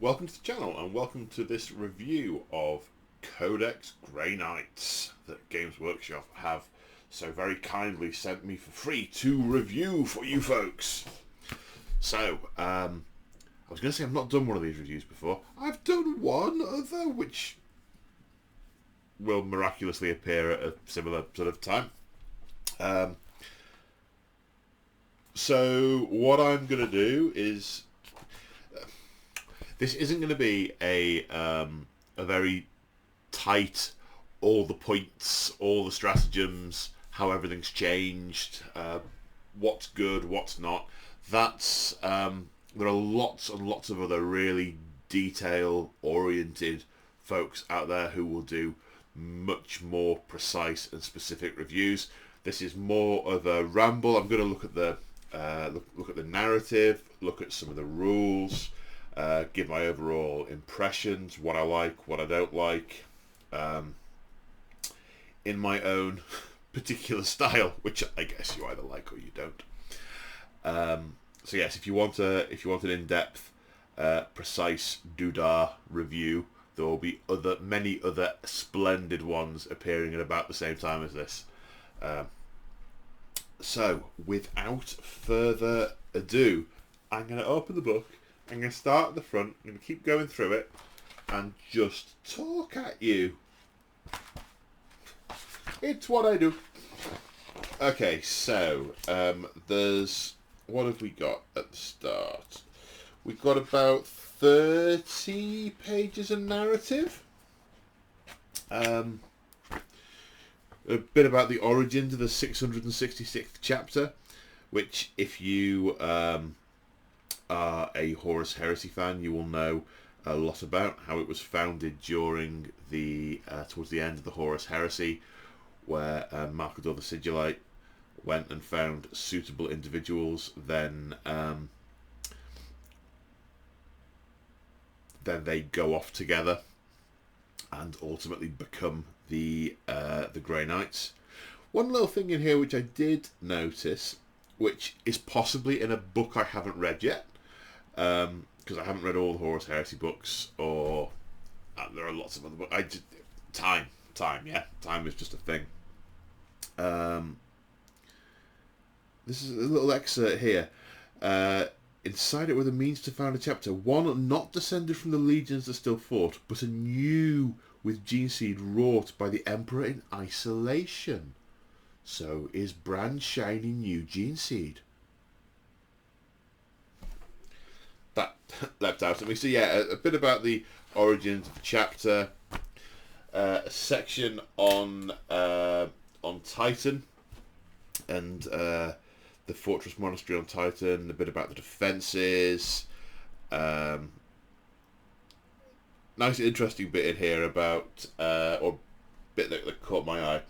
Welcome to the channel and welcome to this review of Codex Grey Knights that Games Workshop have so very kindly sent me for free to review for you folks. So, I was going to say I've not done one of these reviews before. I've done one other which will miraculously appear at a similar sort of time. So what I'm going to do is... this isn't going to be a very tight, all the points, all the stratagems, how everything's changed, what's good, what's not. That's there are lots and lots of other really detail-oriented folks out there who will do much more precise and specific reviews. This is more of a ramble. I'm going to look at the look at the narrative, look at some of the rules. Give my overall impressions, what I like, what I don't like, in my own particular style, which I guess you either like or you don't. So yes, if you want an in-depth, precise doodah review, there will be many other splendid ones appearing at about the same time as this. So without further ado, I'm going to open the book. I'm going to start at the front, I'm going to keep going through it, and just talk at you. It's what I do. Okay, so, what have we got at the start? We've got about 30 pages of narrative. A bit about the origins of the 666th chapter, which if you... are a Horus Heresy fan, you will know a lot about how it was founded during the towards the end of the Horus Heresy, where Markador the Sigillite went and found suitable individuals. Then they go off together and ultimately become the Grey Knights. One little thing in here which I did notice, which is possibly in a book I haven't read yet, because I haven't read all the Horus Heresy books, or there are lots of other books. Time is just a thing. This is a little excerpt here. Inside it were the means to found a chapter, one not descended from the legions that still fought, but anew with gene seed wrought by the Emperor in isolation. So is brand shiny new gene seed. That leapt out at me. So yeah, a bit about the origins of the chapter, a section on Titan and the Fortress Monastery on Titan, a bit about the defences. Nice interesting bit in here about, or bit that caught my eye,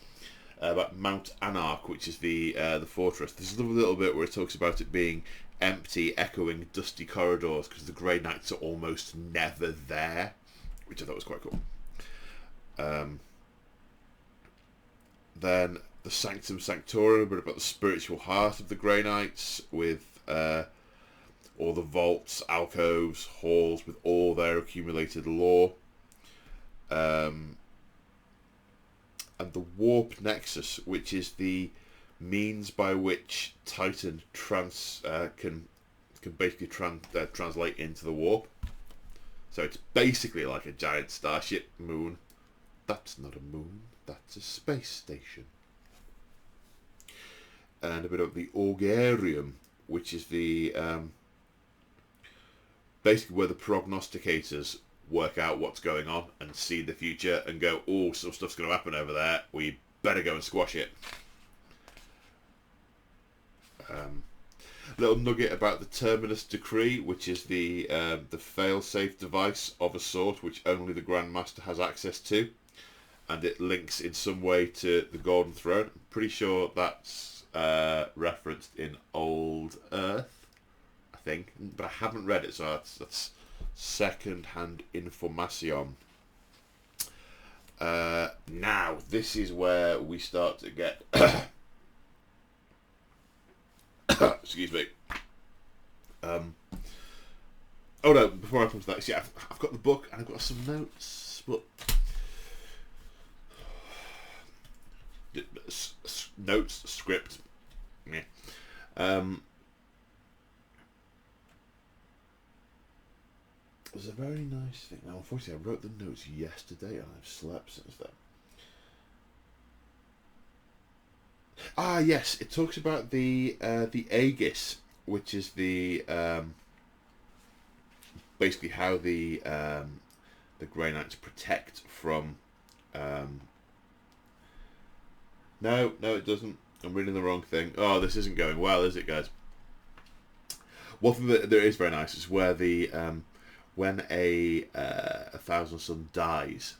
about Mount Anarch, which is the fortress. There's a little bit where it talks about it being empty, echoing dusty corridors because the Grey Knights are almost never there, which I thought was quite cool. Then the Sanctum Sanctorum, a bit about the spiritual heart of the Grey Knights, with all the vaults, alcoves, halls, with all their accumulated lore. And the Warp Nexus, which is the means by which Titan can basically translate into the warp. So it's basically like a giant starship moon. That's not a moon, that's a space station. And a bit of the Apothecarium, which is the basically where the Prognosticators work out what's going on and see the future and go, oh, some stuff's going to happen over there, we better go and squash it. Little nugget about the Terminus Decree, which is the fail-safe device of a sort which only the Grandmaster has access to, and it links in some way to the Golden Throne. I'm pretty sure that's referenced in Old Earth, I think, but I haven't read it, so that's second-hand information. Now, this is where we start to get... excuse me. Oh no! Before I come to that, see, I've got the book and I've got some notes, but notes, script. Yeah. There's a very nice thing. Now, unfortunately, I wrote the notes yesterday and I've slept since then. Ah, yes, it talks about the Aegis, which is the basically how the Grey Knights protect from. No, it doesn't. I'm reading the wrong thing. Oh, this isn't going well, is it, guys? One thing that is very nice is where the when a Thousand Sun dies,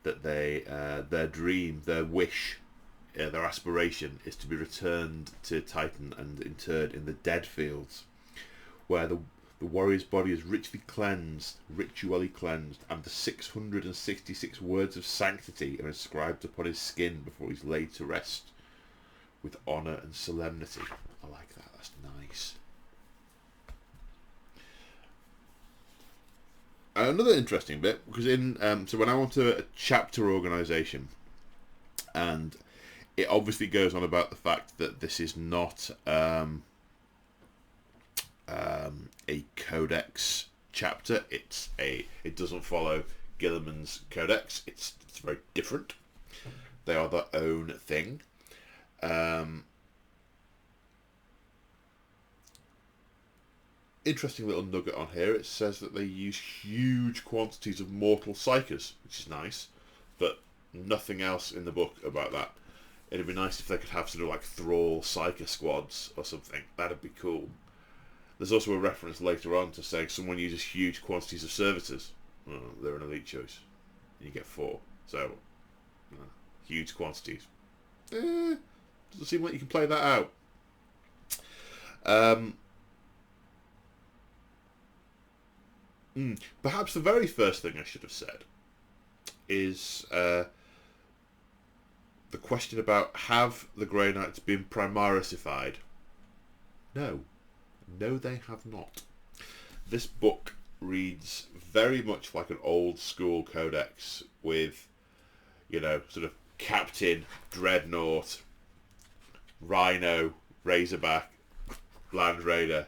that they their dream, their wish, their aspiration is to be returned to Titan and interred in the dead fields, where the warrior's body is ritually cleansed, and the 666 words of sanctity are inscribed upon his skin before he's laid to rest with honour and solemnity. I like that. That's nice. Another interesting bit, because in so when I went to a chapter organisation, and it obviously goes on about the fact that this is not a Codex chapter. It doesn't follow Gilliman's Codex. It's very different. They are their own thing. Interesting little nugget on here. It says that they use huge quantities of mortal psychers, which is nice, but nothing else in the book about that. It'd be nice if they could have sort of like Thrall psyker squads or something. That'd be cool. There's also a reference later on to saying someone uses huge quantities of servitors. Oh, they're an elite choice. And you get 4. So, huge quantities. Doesn't seem like you can play that out. Perhaps the very first thing I should have said is the question about, have the Grey Knights been Primarisified? No, they have not. This book reads very much like an old school codex with, sort of Captain, Dreadnought, Rhino, Razorback, Land Raider.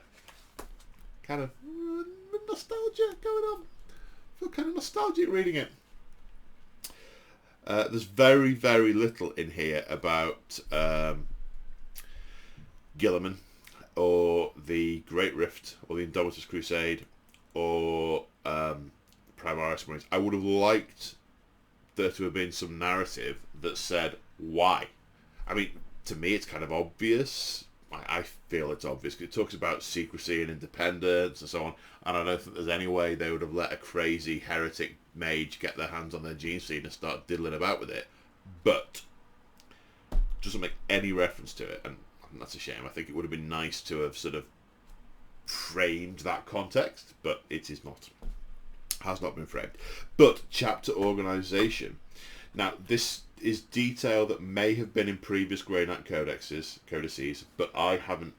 Kind of nostalgia going on. I feel kind of nostalgic reading it. There's very, very little in here about Gilliman, or the Great Rift, or the Indomitus Crusade, or Primaris Marines. I would have liked there to have been some narrative that said why. I mean, to me it's kind of obvious. I feel it's obvious. It talks about secrecy and independence and so on, and I don't think there's any way they would have let a crazy heretic mage get their hands on their gene seed and start diddling about with it. But it doesn't make any reference to it, and that's a shame. I think it would have been nice to have sort of framed that context, but it is not. Has not been framed. But chapter organisation. Now, this is detail that may have been in previous Grey Knight codices, but I haven't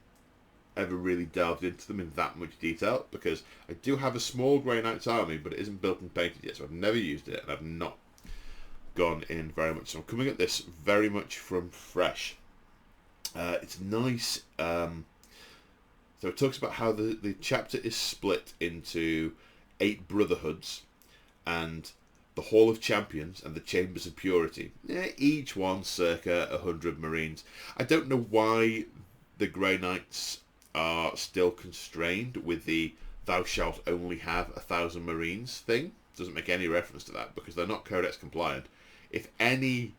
ever really delved into them in that much detail, because I do have a small Grey Knights army, but it isn't built and painted yet, so I've never used it, and I've not gone in very much. So I'm coming at this very much from fresh. It's nice. So it talks about how the chapter is split into 8 brotherhoods, and the Hall of Champions and the Chambers of Purity. Each one circa 100 Marines. I don't know why the Grey Knights are still constrained with the "thou shalt only have 1,000 Marines" thing. Doesn't make any reference to that, because they're not Codex compliant. If any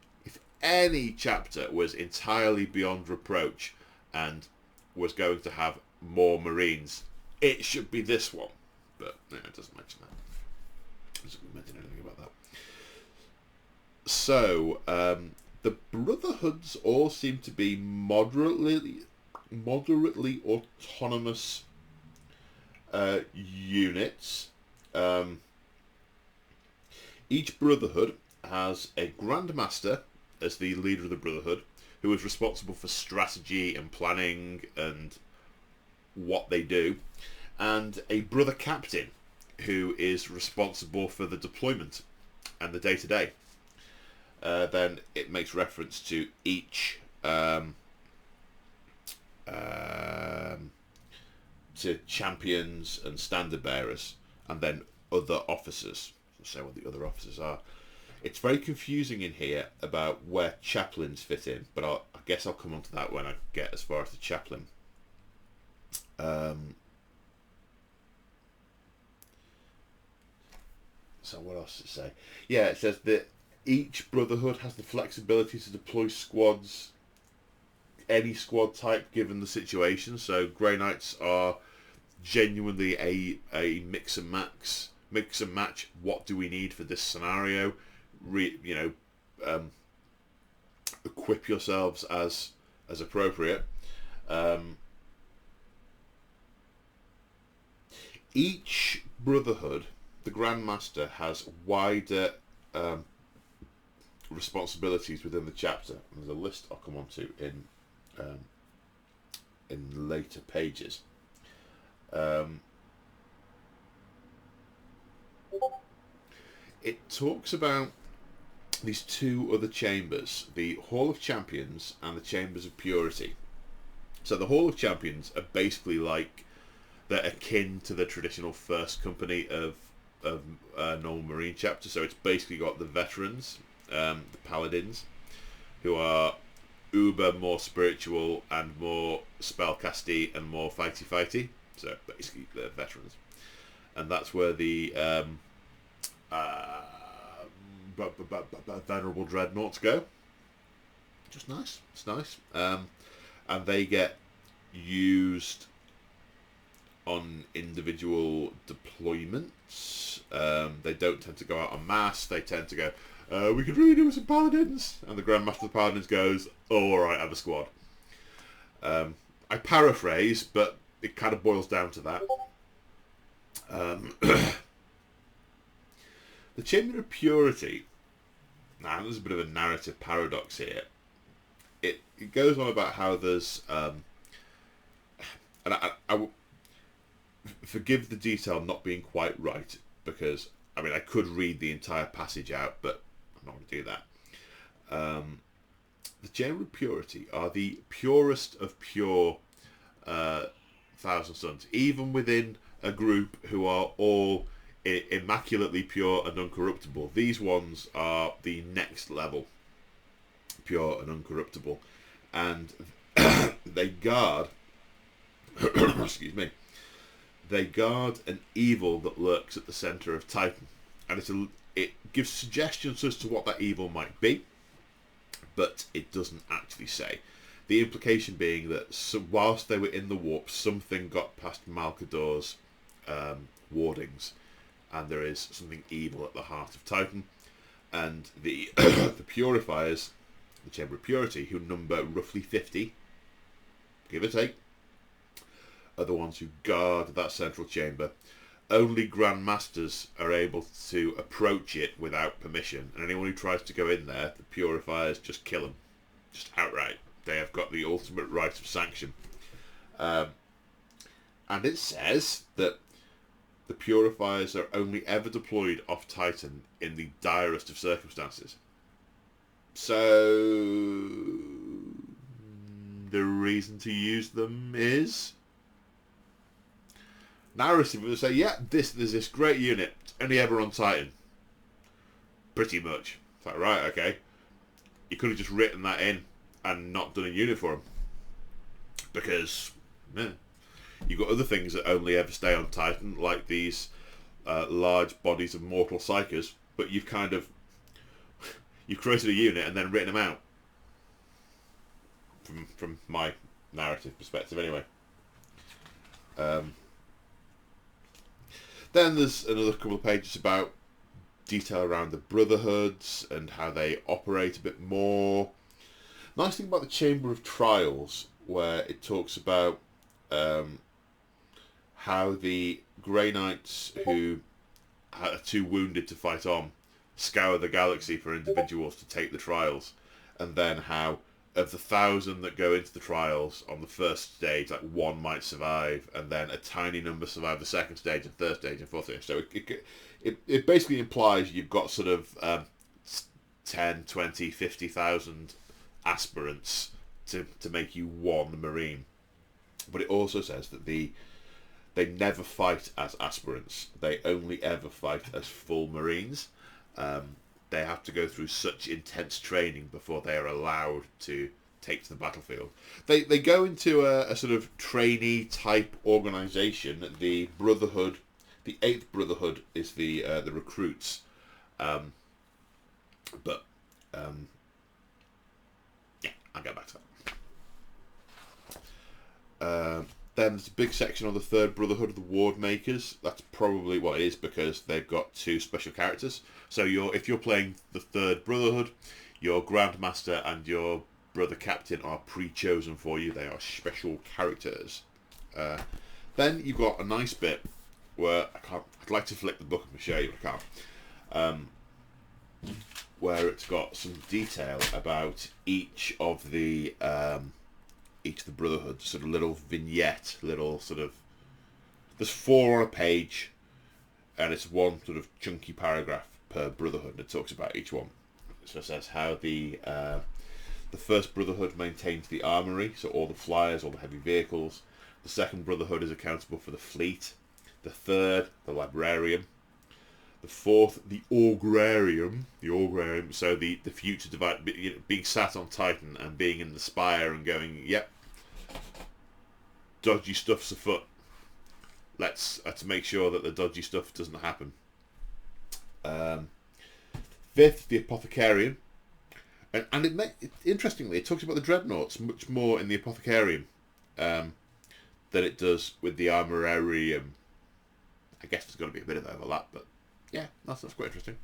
chapter was entirely beyond reproach and was going to have more Marines, it should be this one. But it doesn't mention that. It doesn't mention anything about that. So, the Brotherhoods all seem to be moderately autonomous units. Each Brotherhood has a Grandmaster as the leader of the Brotherhood, who is responsible for strategy and planning and what they do. and a brother captain who is responsible for the deployment and the day-to-day. Then it makes reference to each to champions and standard bearers, and then other officers. So what the other officers are. It's very confusing in here about where chaplains fit in, but I guess I'll come on to that when I get as far as the chaplain. So what else does it say? Yeah, it says that each Brotherhood has the flexibility to deploy squads, any squad type given the situation. So Grey Knights are genuinely a mix and match. What do we need for this scenario? Equip yourselves as appropriate. Each Brotherhood, the Grandmaster, has wider responsibilities within the chapter. And there's a list I'll come on to in later pages. It talks about these two other chambers, the Hall of Champions and the Chambers of Purity. So the Hall of Champions are basically like, they're akin to the traditional first company of normal Marine chapter. So it's basically got the veterans, the Paladins, who are uber more spiritual and more spellcasty and more fighty. So basically they're veterans. And that's where the venerable dreadnoughts go. Just nice. It's nice. And they get used on individual deployments. They don't tend to go out en masse. They tend to go, we could really do with some paladins. And the Grandmaster of the Paladins goes, oh, alright, have a squad. I paraphrase, but it kind of boils down to that. The Chamber of Purity. Now, there's a bit of a narrative paradox here. It goes on about how there's... and I forgive the detail not being quite right, because, I mean, I could read the entire passage out, but I'm not going to do that. The Chamber of Purity are the purest of pure Thousand Sons, even within a group who are all immaculately pure and uncorruptible. These ones are the next level, pure and uncorruptible, and they guard excuse me, they guard an evil that lurks at the centre of Titan, and it gives suggestions as to what that evil might be, but it doesn't actually say. The implication being that whilst they were in the warp, something got past Malkador's wardings, and there is something evil at the heart of Titan. And the the Purifiers, the Chamber of Purity, who number roughly 50, give or take, are the ones who guard that central chamber. Only Grandmasters are able to approach it without permission, and anyone who tries to go in there, the Purifiers just kill them, just outright. They have got the ultimate right of sanction. And it says that the Purifiers are only ever deployed off Titan in the direst of circumstances. So the reason to use them is... narrative will say, yeah, there's this great unit, only ever on Titan. Pretty much. It's like, right, okay. You could have just written that in and not done a unit for them. Because, you've got other things that only ever stay on Titan, like these large bodies of mortal psychers, but you've created a unit and then written them out. From my narrative perspective, anyway. Then there's another couple of pages about detail around the Brotherhoods and how they operate a bit more. Nice thing about the Chamber of Trials, where it talks about how the Grey Knights who are too wounded to fight on scour the galaxy for individuals to take the trials, and then how of the 1,000 that go into the trials on the first stage, like 1 might survive, and then a tiny number survive the second stage and third stage and fourth stage. So it basically implies you've got sort of 10, 20, 50,000 aspirants to make you one Marine. But it also says that they never fight as aspirants. They only ever fight as full Marines. They have to go through such intense training before they are allowed to take to the battlefield. They go into a sort of trainee type organisation. The Brotherhood, the 8th Brotherhood, is the recruits. Yeah, I'll get back to that. Then there's a big section on the 3rd Brotherhood of the Ward Makers. That's probably what it is, because they've got 2 special characters. So if you're playing the 3rd Brotherhood, your Grandmaster and your Brother Captain are pre-chosen for you. They are special characters. Then you've got a nice bit where I'd like to flick the book and show you, but I can't. Where it's got some detail about each of the Brotherhood, sort of little vignette, little sort of. There's 4 on a page, and it's one sort of chunky paragraph per Brotherhood, and it talks about each one. So it says how the 1st Brotherhood maintains the armory, so all the flyers, all the heavy vehicles. The 2nd Brotherhood is accountable for the fleet. The 3rd, the librarian. The 4th, the Augurarium. So the future divide, being sat on Titan and being in the spire and going, yep, dodgy stuff's afoot. Let's make sure that the dodgy stuff doesn't happen. 5th, the Apothecarium. And interestingly, it talks about the Dreadnoughts much more in the Apothecarium than it does with the Armorarium. I guess there's got to be a bit of overlap, but yeah, that's quite interesting.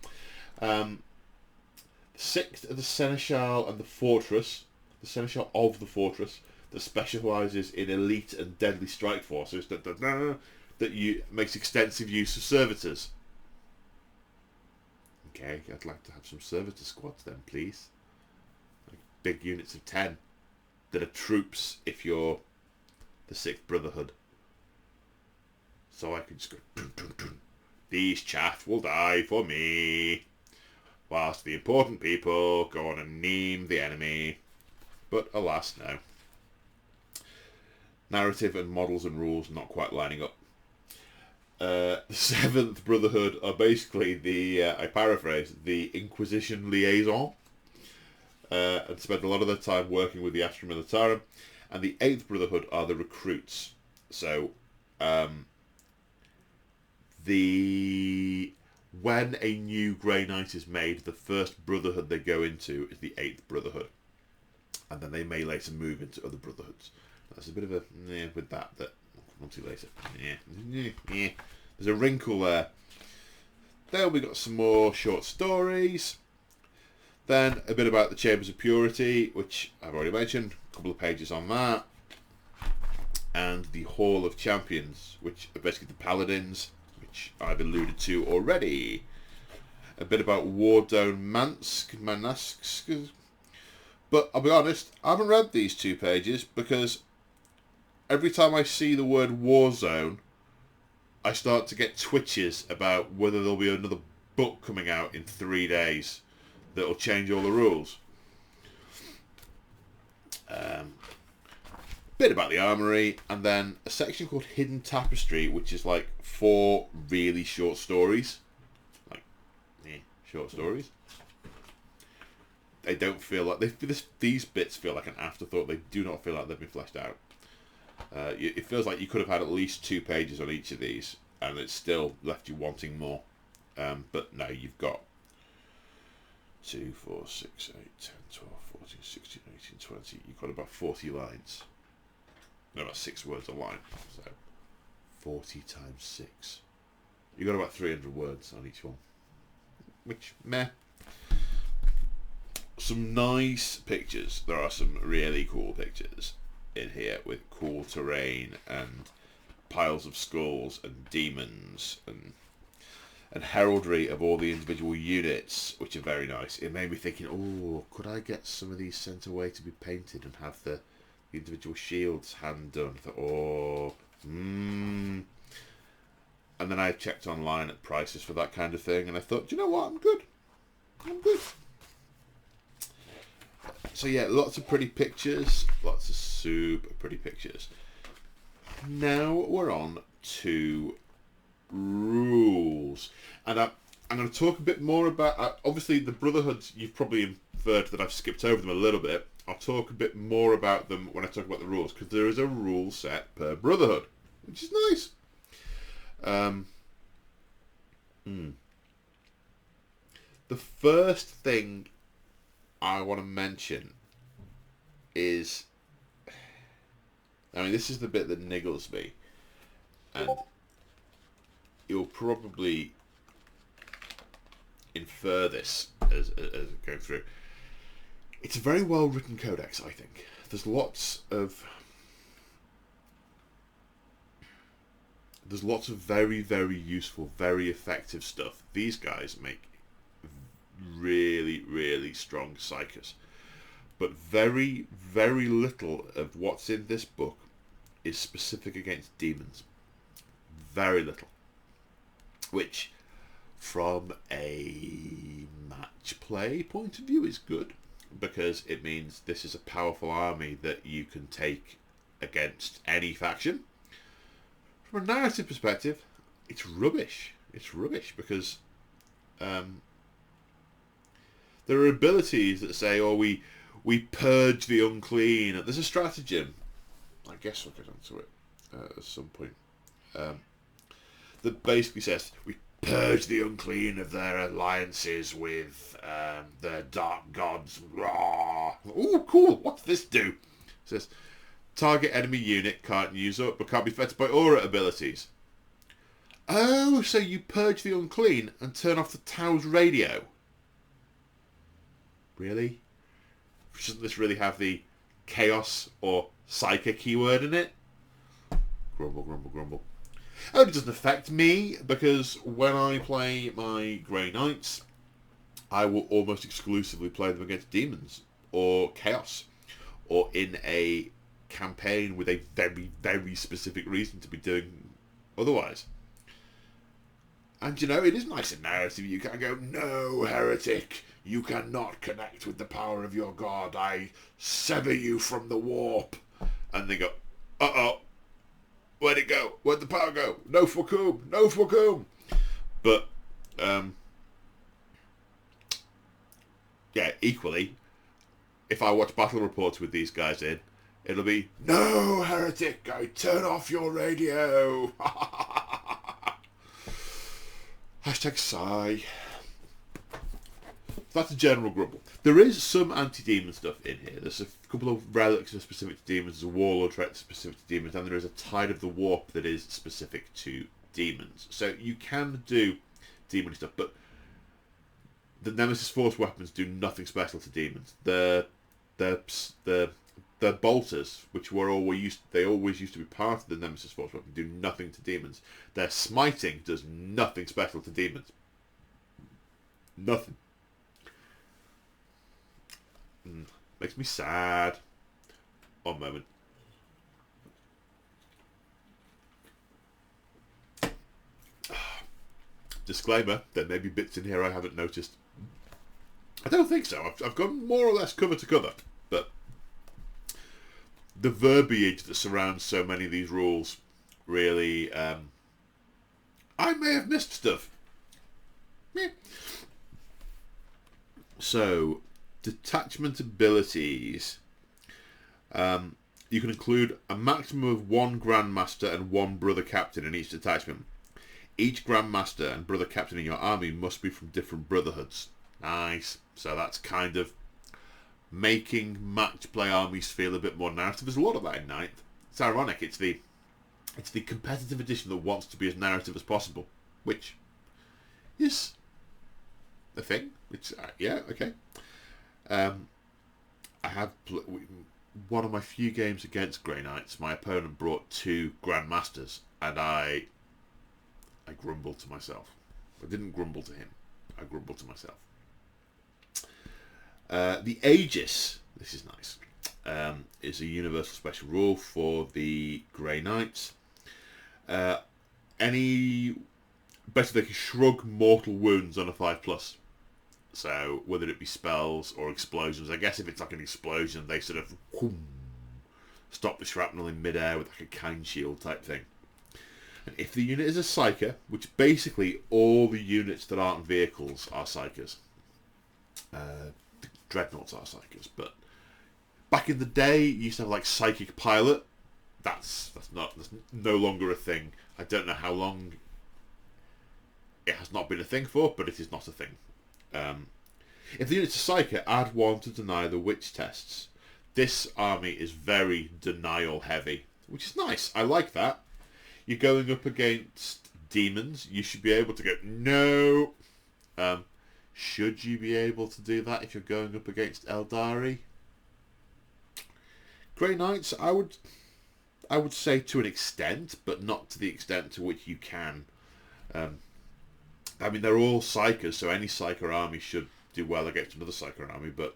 6th, the Seneschal and the Fortress. The Seneschal of the Fortress that specialises in elite and deadly strike forces that makes extensive use of servitors. Okay, I'd like to have some servitor squads then, please. Like big units of 10 that are troops if you're the 6th Brotherhood. So I can just go, dun, dun, dun. These chaff will die for me, whilst the important people go on and name the enemy. But alas, no. Narrative and models and rules not quite lining up. The 7th Brotherhood are basically I paraphrase, the Inquisition liaison, and spend a lot of their time working with the Astra Militarum. And the 8th Brotherhood are the recruits. So, when a new Grey Knight is made, the first Brotherhood they go into is the 8th Brotherhood, and then they may later move into other Brotherhoods. There's a bit of a with that not too later. There's a wrinkle there. Then we got some more short stories. Then a bit about the Chambers of Purity, which I've already mentioned. A couple of pages on that. And the Hall of Champions, which are basically the Paladins, which I've alluded to already. A bit about Wardone Manasks. But I'll be honest, I haven't read these 2 pages because every time I see the word Warzone, I start to get twitches about whether there'll be another book coming out in 3 days that'll change all the rules. Bit about the armory, and then a section called Hidden Tapestry, which is like 4 really short stories. Short stories. They don't feel like these bits feel like an afterthought. They do not feel like they've been fleshed out. It feels like you could have had at least 2 pages on each of these, and it still left you wanting more. But no, you've got 2, 4, 6, 8, 10, 12, 14, 16, 18, 20. You've got about 40 lines. No, about 6 words a line. So 40 times 6. You've got about 300 words on each one. Which, meh. Some nice pictures. There are some really cool pictures in here with cool terrain and piles of skulls and demons and and heraldry of all the individual units, which are very nice. It made me thinking, oh, could I get some of these sent away to be painted and have the individual shields hand done? I thought, oh, And then I checked online at prices for that kind of thing, and I thought, do you know what, I'm good. So yeah, lots of pretty pictures, lots of super pretty pictures. Now we're on to rules, and I'm going to talk a bit more about, obviously the Brotherhood, you've probably inferred that I've skipped over them a little bit. I'll talk a bit more about them when I talk about the rules, because there is a rule set per Brotherhood, which is nice. The first thing I want to mention is, I mean, this is the bit that niggles me, and you'll probably infer this as I go through. It's a very well written codex, I think. There's lots of very, very useful, very effective stuff. These guys make really, really strong psychers. But very, very little of what's in this book is specific against demons. Very little. Which, from a match play point of view, is good. Because it means this is a powerful army that you can take against any faction. From a narrative perspective, it's rubbish. It's rubbish because there are abilities that say, oh, we purge the unclean. There's a stratagem, I guess we'll get onto it at some point, that basically says we purge the unclean of their alliances with their dark gods. Oh, cool! What's this do? It says target enemy unit can't use up but can't be affected by aura abilities. Oh, so you purge the unclean and turn off the Tau's radio? Really? Doesn't this really have the chaos or psychic keyword in it? Grumble, grumble, grumble. Oh, it doesn't affect me, because when I play my Grey Knights, I will almost exclusively play them against demons, or chaos, or in a campaign with a very, very specific reason to be doing otherwise. And, you know, it is nice in narrative. You can go, no, heretic, you cannot connect with the power of your god. I sever you from the warp. And they go, uh-oh. Where'd it go? Where'd the power go? No fukum! No fukum! But, yeah, equally, if I watch battle reports with these guys in, it'll be, no, heretic, I turn off your radio! Hashtag sigh. That's a general grumble. There is some anti-demon stuff in here. There's a couple of relics that are specific to demons. There's a Warlord Traits specific to demons. And there is a Tide of the Warp that is specific to demons. So you can do demon stuff, but the Nemesis Force weapons do nothing special to demons. The bolters, which were always used to be part of the Nemesis Force weapon, do nothing to demons. Their smiting does nothing special to demons. Nothing. Makes me sad. One moment. Disclaimer, there may be bits in here I haven't noticed. I don't think so. I've gone more or less cover to cover, but the verbiage that surrounds so many of these rules really, I may have missed stuff. Yeah. So, Detachment Abilities. You can include a maximum of one Grandmaster and one Brother Captain in each detachment. Each Grandmaster and Brother Captain in your army must be from different Brotherhoods. Nice. So that's kind of making match play armies feel a bit more narrative. There's a lot of that in Ninth. It's ironic. It's the competitive edition that wants to be as narrative as possible, which is a thing. It's yeah, okay. I have one of my few games against Grey Knights. My opponent brought two Grandmasters, and I grumbled to myself, I didn't grumble to him. I grumbled to myself. The Aegis, this is nice, is a universal special rule for the Grey Knights. Basically they can shrug mortal wounds on a 5+. So whether it be spells or explosions, I guess if it's like an explosion, they sort of stop the shrapnel in midair with like a kind shield type thing. And if the unit is a Psyker, which basically all the units that aren't vehicles are Psykers. The Dreadnoughts are Psykers, but back in the day, you used to have like Psychic Pilot. That's no longer a thing. I don't know how long it has not been a thing for, but it is not a thing. If the unit's a Psyker, add 1 to deny the witch tests. This army is very denial heavy, which is nice. I like that. You're going up against demons. You should be able to go, no. Should you be able to do that if you're going up against Eldari? Grey Knights, I would say to an extent, but not to the extent to which you can. I mean, they're all Psykers, so any Psyker army should do well against another Psyker army, but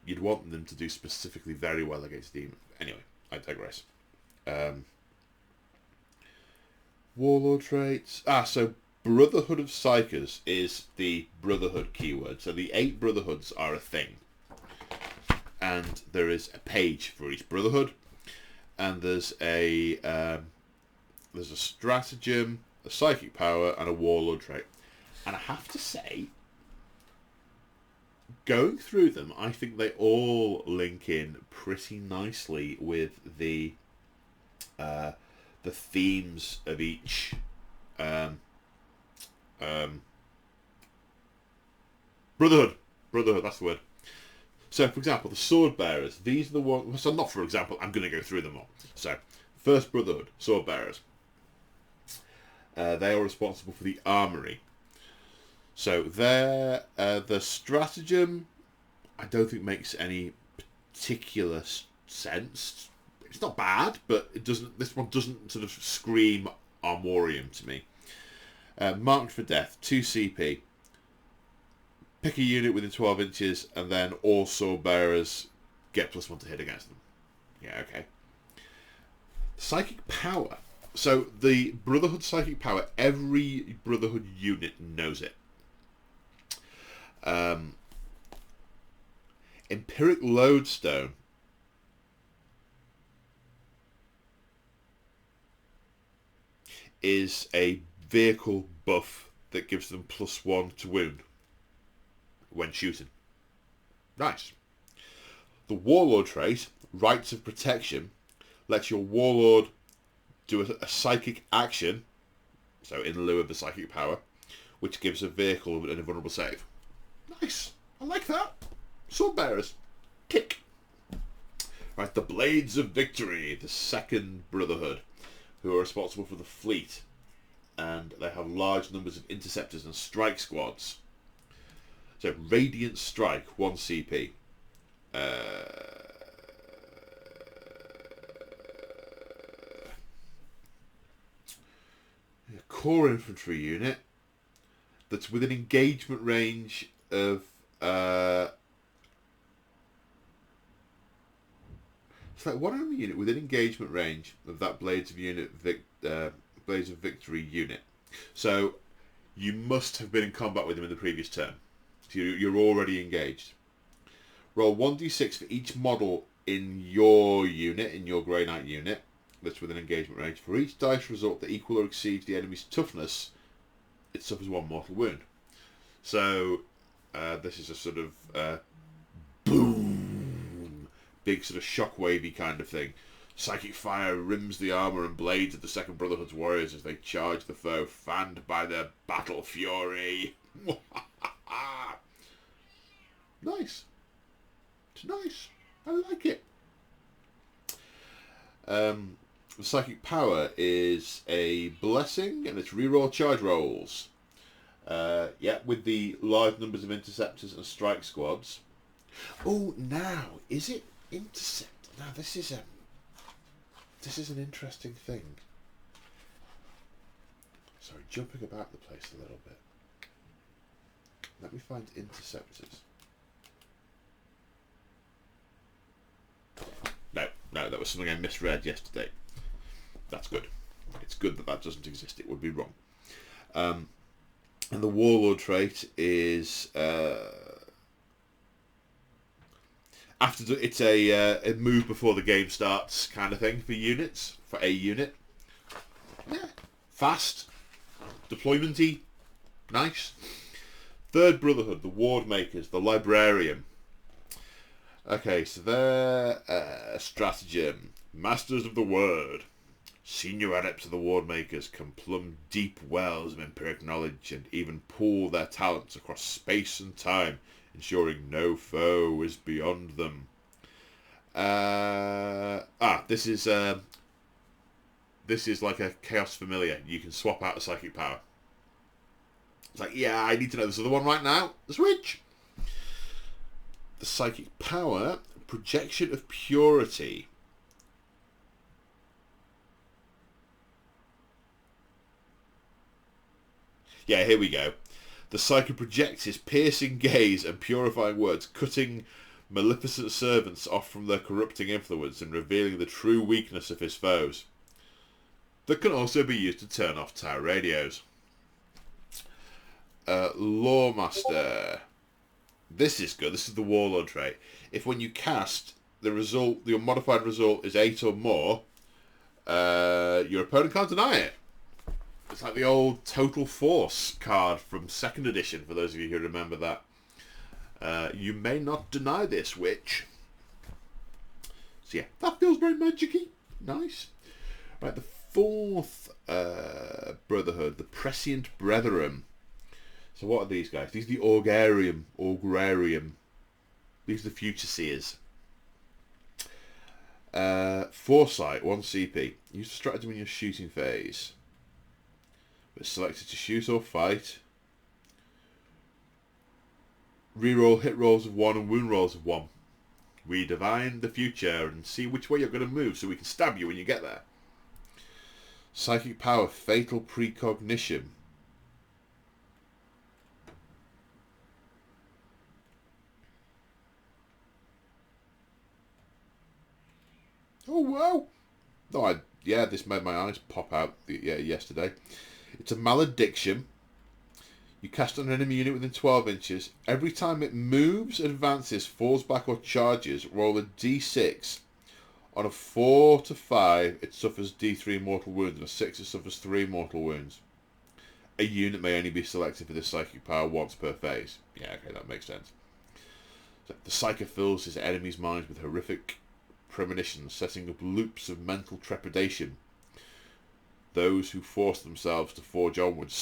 you'd want them to do specifically very well against demons. Anyway, I digress. Warlord Traits. So Brotherhood of Psykers is the Brotherhood keyword. So the 8 Brotherhoods are a thing. And there is a page for each Brotherhood. And there's a stratagem, a psychic power, and a warlord trait. And I have to say, going through them, I think they all link in pretty nicely with the themes of each Brotherhood. Brotherhood, that's the word. So, for example, the Sword Bearers. These are the ones... So, not for example, I'm going to go through them all. So, first Brotherhood, Sword Bearers. They are responsible for the armory. So, the stratagem, I don't think makes any particular sense. It's not bad, but it doesn't. This one doesn't sort of scream Armorium to me. Marked for Death, 2 CP. Pick a unit within 12 inches, and then all Sword Bearers get +1 to hit against them. Yeah, okay. Psychic Power. So the Brotherhood Psychic Power, every Brotherhood unit knows it. Empiric Lodestone. Is a vehicle buff that gives them +1 to wound when shooting. Nice. The Warlord trait, Rights of Protection, lets your Warlord do a psychic action, so in lieu of the psychic power, which gives a vehicle an invulnerable save. Nice. I like that. Sword Bearers. Tick. Right, the Blades of Victory, the second Brotherhood, who are responsible for the fleet, and they have large numbers of interceptors and strike squads. So, Radiant Strike, 1 CP. Core infantry unit that's within engagement range of... It's like one enemy unit within engagement range of that Blades of Victory unit. So you must have been in combat with them in the previous turn. So you're already engaged. Roll 1d6 for each model in your unit, in your Grey Knight unit, that's within engagement range. For each dice result that equal or exceeds the enemy's toughness, it suffers 1 mortal wound. So this is a sort of boom, big sort of shockwavy kind of thing. Psychic fire rims the armour and blades of the Second Brotherhood's warriors as they charge the foe, fanned by their battle fury. Nice. It's nice. I like it. The Psychic Power is a blessing, and it's reroll charge rolls. With the large numbers of interceptors and strike squads. Oh, now, is it intercept? Now, this is an interesting thing. Sorry, jumping about the place a little bit. Let me find Interceptors. No, that was something I misread yesterday. That's good. It's good that that doesn't exist. It would be wrong. And the Warlord trait is it's a move before the game starts kind of thing for units, for a unit. Yeah, fast, deployment-y, nice. Third Brotherhood, the Ward Makers, the Librarian. Okay, so they're Stratagem, Masters of the Word. Senior adepts of the Ward Makers can plumb deep wells of empiric knowledge and even pool their talents across space and time, ensuring no foe is beyond them. This is like a Chaos Familiar. You can swap out a psychic power. It's like, yeah, I need to know this other one right now. The switch. The psychic power, Projection of Purity. Yeah, here we go. The psychic projects his piercing gaze and purifying words, cutting maleficent servants off from their corrupting influence and revealing the true weakness of his foes. That can also be used to turn off tower radios. Lawmaster. This is good. This is the Warlord trait. If when you cast, the modified result is 8 or more, your opponent can't deny it. It's like the old Total Force card from 2nd edition, for those of you who remember that. You may not deny this, witch. So yeah, that feels very magic-y. Nice. Right, the 4th Brotherhood, the Prescient Brethren. So what are these guys? These are the Augurarium. These are the Future Seers. Foresight, 1 CP. Use the stratagem in your shooting phase. It's selected to shoot or fight. Reroll hit rolls of 1 and wound rolls of 1. We divine the future and see which way you're going to move so we can stab you when you get there. Psychic power, fatal precognition. Oh wow! Oh, this made my eyes pop out yesterday. It's a malediction. You cast on an enemy unit within 12 inches. Every time it moves, advances, falls back or charges, roll a d6. On a 4 to 5, it suffers d3 mortal wounds, and a 6 it suffers 3 mortal wounds. A unit may only be selected for this psychic power once per phase. Yeah, okay, that makes sense. So the Psyker fills his enemies' minds with horrific premonitions, setting up loops of mental trepidation. Those who force themselves to forge onwards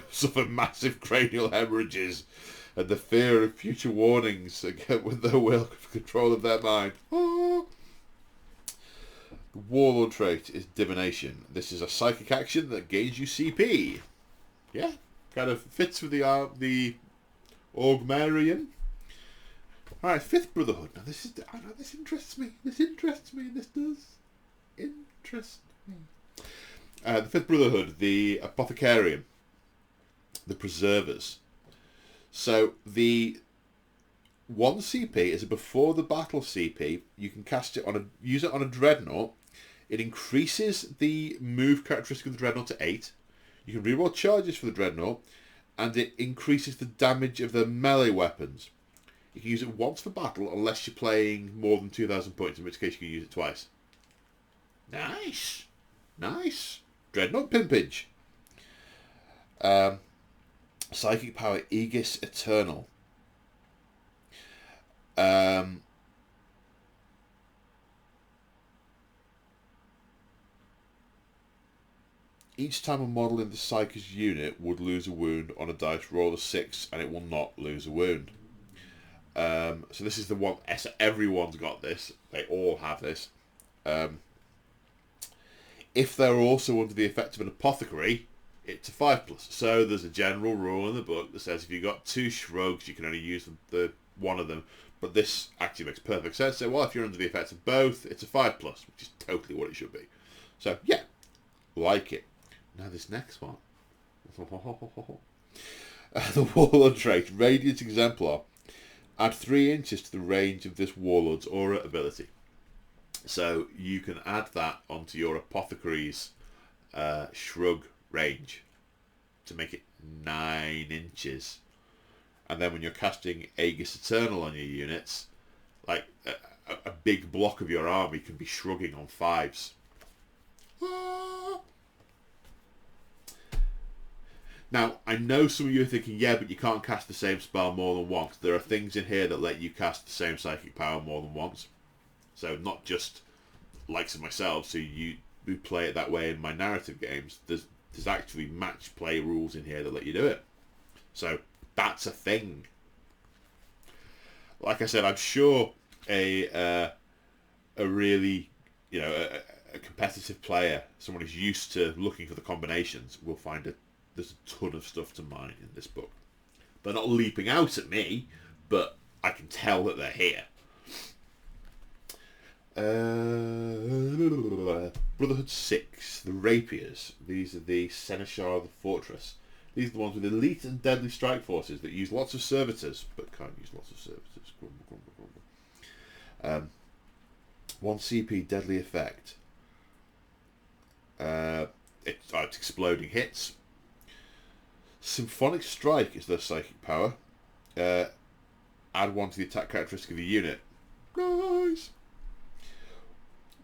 suffer massive cranial hemorrhages, and the fear of future warnings get with their will control of their mind. Oh. The Warlord trait is Divination. This is a psychic action that gains you CP. Yeah, kind of fits with the Augmarian. Alright, 5th Brotherhood. Now this interests me. This does interest me. The 5th Brotherhood, the Apothecarium, the Preservers. So the 1 CP is a before the battle CP. You can use it on a Dreadnought. It increases the move characteristic of the Dreadnought to 8. You can reroll charges for the Dreadnought, and it increases the damage of the melee weapons. You can use it once for battle unless you're playing more than 2,000 points, in which case you can use it twice. Nice. Dreadnought pimpage. Psychic power, Aegis Eternal. Each time a model in the Psyker's unit would lose a wound on a dice, roll a 6 and it will not lose a wound. So this is the one. Everyone's got this. They all have this. If they're also under the effect of an apothecary, it's a 5+. So there's a general rule in the book that says if you've got 2 shrugs, you can only use the one of them. But this actually makes perfect sense. So, well, if you're under the effects of both, it's a 5+, which is totally what it should be. So, yeah, like it. Now this next one. The Warlord trait, Radiant Exemplar. Add 3 inches to the range of this Warlord's aura ability. So you can add that onto your Apothecary's shrug range to make it 9 inches. And then when you're casting Aegis Eternal on your units, like a big block of your army can be shrugging on 5s. Now, I know some of you are thinking, yeah, but you can't cast the same spell more than once. There are things in here that let you cast the same psychic power more than once. So not just likes of myself, who play it that way in my narrative games. There's actually match play rules in here that let you do it. So that's a thing. Like I said, I'm sure a really, a competitive player, someone who's used to looking for the combinations, will find there's a ton of stuff to mine in this book. They're not leaping out at me, but I can tell that they're here. Brotherhood 6, the Rapiers. These are the Seneschal of the Fortress. These are the ones with elite and deadly strike forces that use lots of servitors, but can't use lots of servitors. Grumble, grumble. 1 CP deadly effect. It's exploding hits. Symphonic Strike is their psychic power. Add 1 to the attack characteristic of the unit. Nice.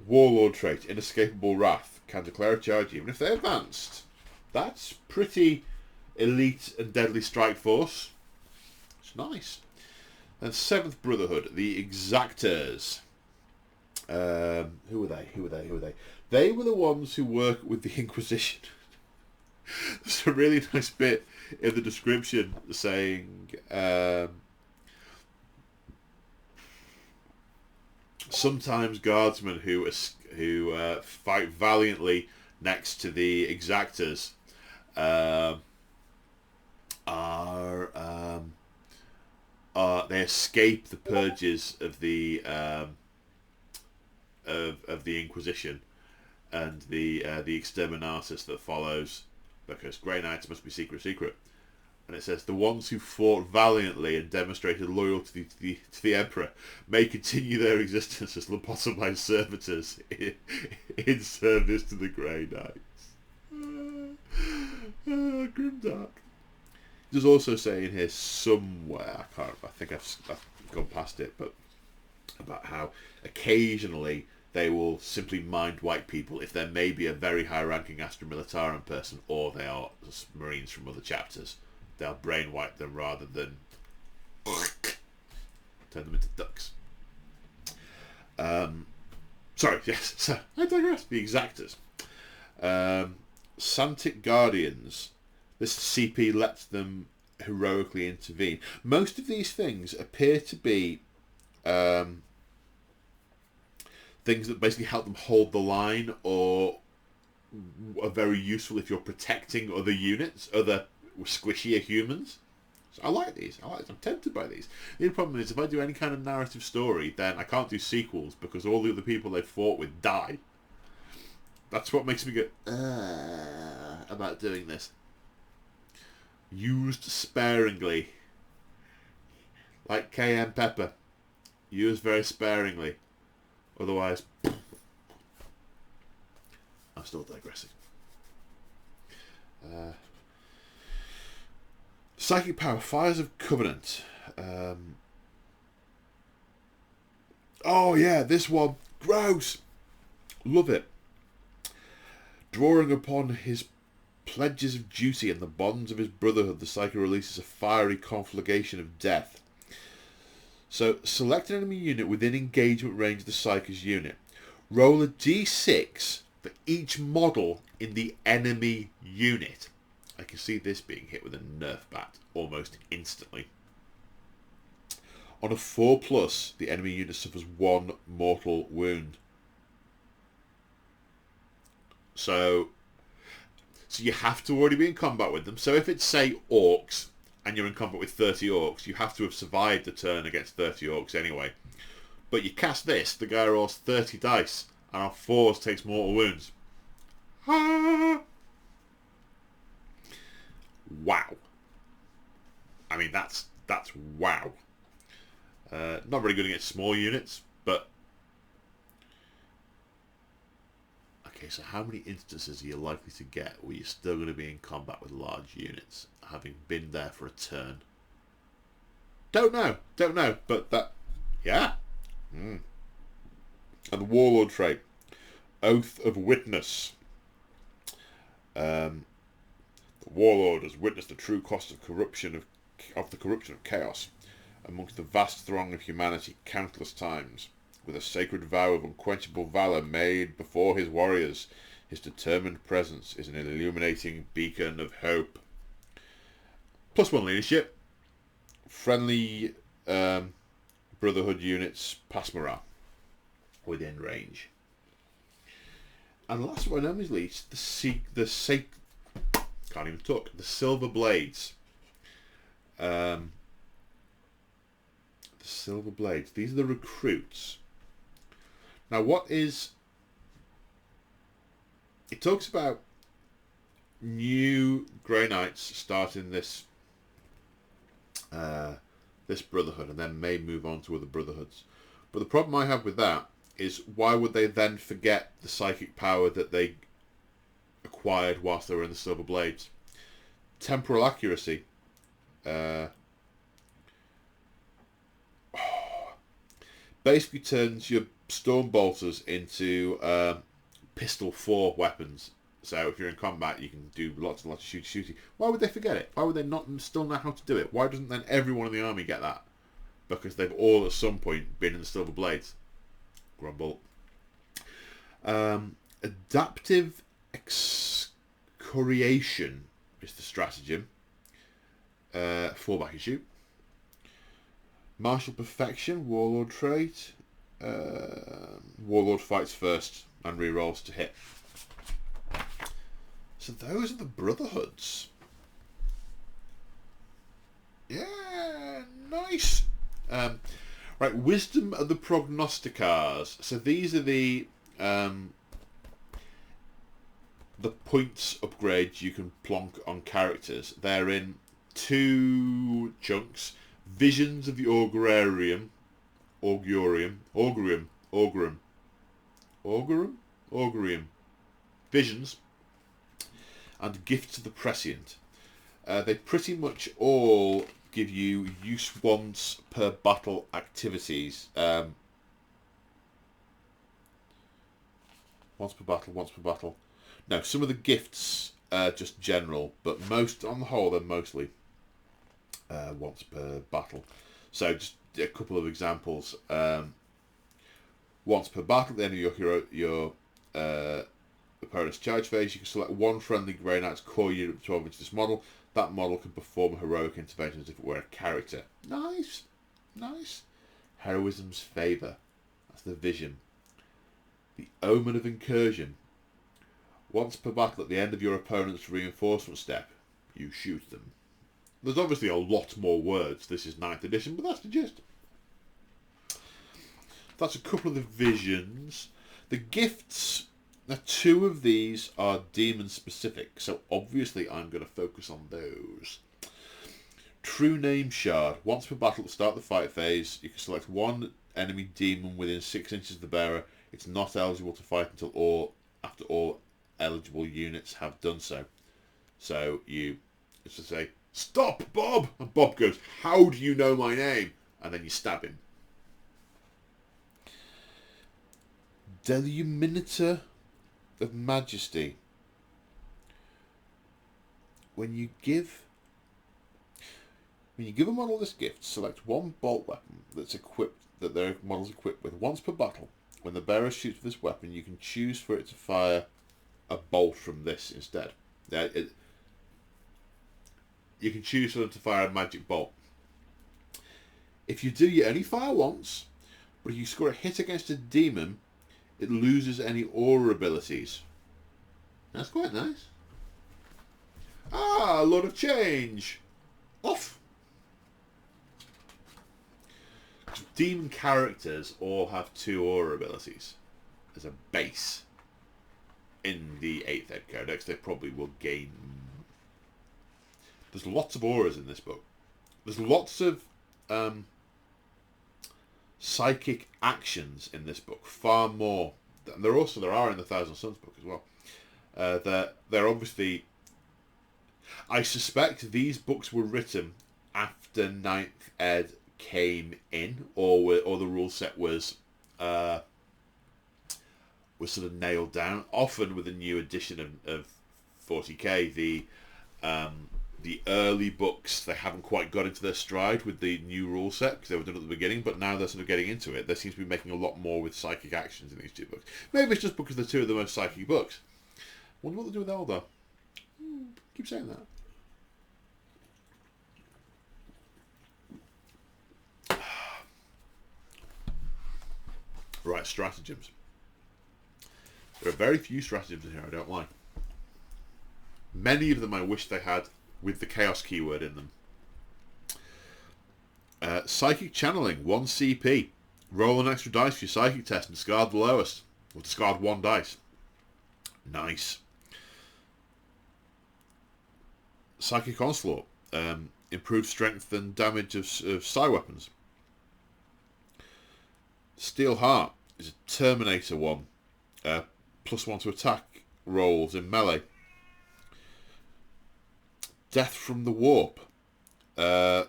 Warlord trait, Inescapable Wrath. Can declare a charge even if they advanced. That's pretty elite and deadly strike force. It's nice. And 7th Brotherhood, the Exactors. Who are they? They were the ones who work with the Inquisition. There's a really nice bit in the description saying sometimes guardsmen who fight valiantly next to the Exactors they escape the purges of the Inquisition and the exterminatus that follows, because Grey Knights must be secret. And it says, the ones who fought valiantly and demonstrated loyalty to the Emperor may continue their existence as lobotomized servitors in service to the Grey Knights. Grimdark. There's also saying here somewhere, I think I've gone past it, but about how occasionally they will simply mind white people if there may be a very high-ranking Astra Militarum person, or they are Marines from other chapters. They'll brain wipe them rather than turn them into ducks. Sorry, yes. So I digress. The Exactors. Santic Guardians. This CP lets them heroically intervene. Most of these things appear to be things that basically help them hold the line, or are very useful if you're protecting other units, other squishier humans. So I like these. I'm tempted by these. The only problem is, if I do any kind of narrative story, then I can't do sequels because all the other people they've fought with die. That's what makes me go about doing this. Used sparingly. Like cayenne pepper. Used very sparingly. Otherwise, I'm still digressing. Psychic power, Fires of Covenant. Oh yeah, this one. Gross. Love it. Drawing upon his pledges of duty and the bonds of his brotherhood, the Psyker releases a fiery conflagration of death. So, select an enemy unit within engagement range of the Psyker's unit. Roll a d6 for each model in the enemy unit. I can see this being hit with a Nerf bat almost instantly. On a 4+, the enemy unit suffers 1 mortal wound. So you have to already be in combat with them. So if it's, say, orcs, and you're in combat with 30 orcs, you have to have survived the turn against 30 orcs anyway. But you cast this, the guy rolls 30 dice, and on 4s takes mortal wounds. wow. I mean, that's wow. Not very good against small units, but... Okay, so how many instances are you likely to get where you're still going to be in combat with large units, having been there for a turn? Don't know, but that... Yeah. And the Warlord trait. Oath of Witness. The Warlord has witnessed the true cost of corruption of the corruption of chaos amongst the vast throng of humanity countless times. With a sacred vow of unquenchable valour made before his warriors, his determined presence is an illuminating beacon of hope. +1 leadership. Friendly Brotherhood units pass morale within range. And last but not least, the Silver Blades. The Silver Blades. These are the recruits. Now, it talks about new Grey Knights starting this Brotherhood, and then may move on to other Brotherhoods. But the problem I have with that is, why would they then forget the psychic power that they acquired whilst they were in the Silver Blades? Temporal accuracy. Basically turns your Storm Bolters into pistol 4 weapons. So if you're in combat, you can do lots and lots of shooty. Why would they forget it? Why would they not still know how to do it? Why doesn't then everyone in the army get that? Because they've all at some point been in the Silver Blades. Grumble. Adaptive Excoriation is the stratagem. 4-back issue. Martial Perfection, Warlord trait. Warlord fights first and rerolls to hit. So those are the Brotherhoods. Yeah, nice. Right, Wisdom of the Prognosticators. So these are the points upgrades you can plonk on characters. They're in 2 chunks. Visions of the Augurium. Visions. And Gifts of the Prescient. They pretty much all give you use once per battle activities. Once per battle. No, some of the gifts are just general, but most, on the whole, they're mostly once per battle. So just a couple of examples. Once per battle, at the end of your opponent's charge phase, you can select one friendly Grey Knight's core unit with 12 inches model. That model can perform heroic interventions as if it were a character. Nice. Heroism's Favour. That's the vision. The Omen of Incursion. Once per battle, at the end of your opponent's reinforcement step, you shoot them. There's obviously a lot more words. This is 9th edition, but that's the gist. That's a couple of the visions. The gifts. Now, 2 of these are demon specific, so obviously I'm going to focus on those. True Name Shard. Once per battle at the start of the fight phase, you can select one enemy demon within 6 inches of the bearer. It's not eligible to fight until after all eligible units have done so. So you just say, "Stop, Bob!" And Bob goes, "How do you know my name?" And then you stab him. Deluminator of Majesty. When you give a model this gift, select one bolt weapon that their model's equipped with. Once per battle, when the bearer shoots with this weapon, you can choose for it to fire a bolt from this instead. You can choose for them to fire a magic bolt. If you do, you only fire once, but if you score a hit against a demon, it loses any aura abilities. That's quite nice. Ah, Lord of Change. Off. Demon characters all have 2 aura abilities as a base. In the 8th Ed Codex, they probably will gain There's lots of auras in this book. There's lots of psychic actions in this book, far more. And there are in the Thousand Suns book as well. They're obviously. I suspect these books were written after Ninth Ed came in, or the rule set was sort of nailed down. Often with a new edition of 40k, the early books, they haven't quite got into their stride with the new rule set because they were done at the beginning, but now they're sort of getting into it. They seem to be making a lot more with psychic actions in these two books. Maybe it's just because they're two of the most psychic books. Wonder what they do with Eldar. Keep saying that. Right, stratagems. There are very few stratagems in here I don't like. Many of them I wish they had with the chaos keyword in them. Psychic channeling, 1 CP. Roll an extra dice for your psychic test and discard the lowest. Or discard 1 dice. Nice. Psychic onslaught. Improved strength and damage of psi weapons. Steel heart is a Terminator one. +1 to attack rolls in melee. Death from the warp. +1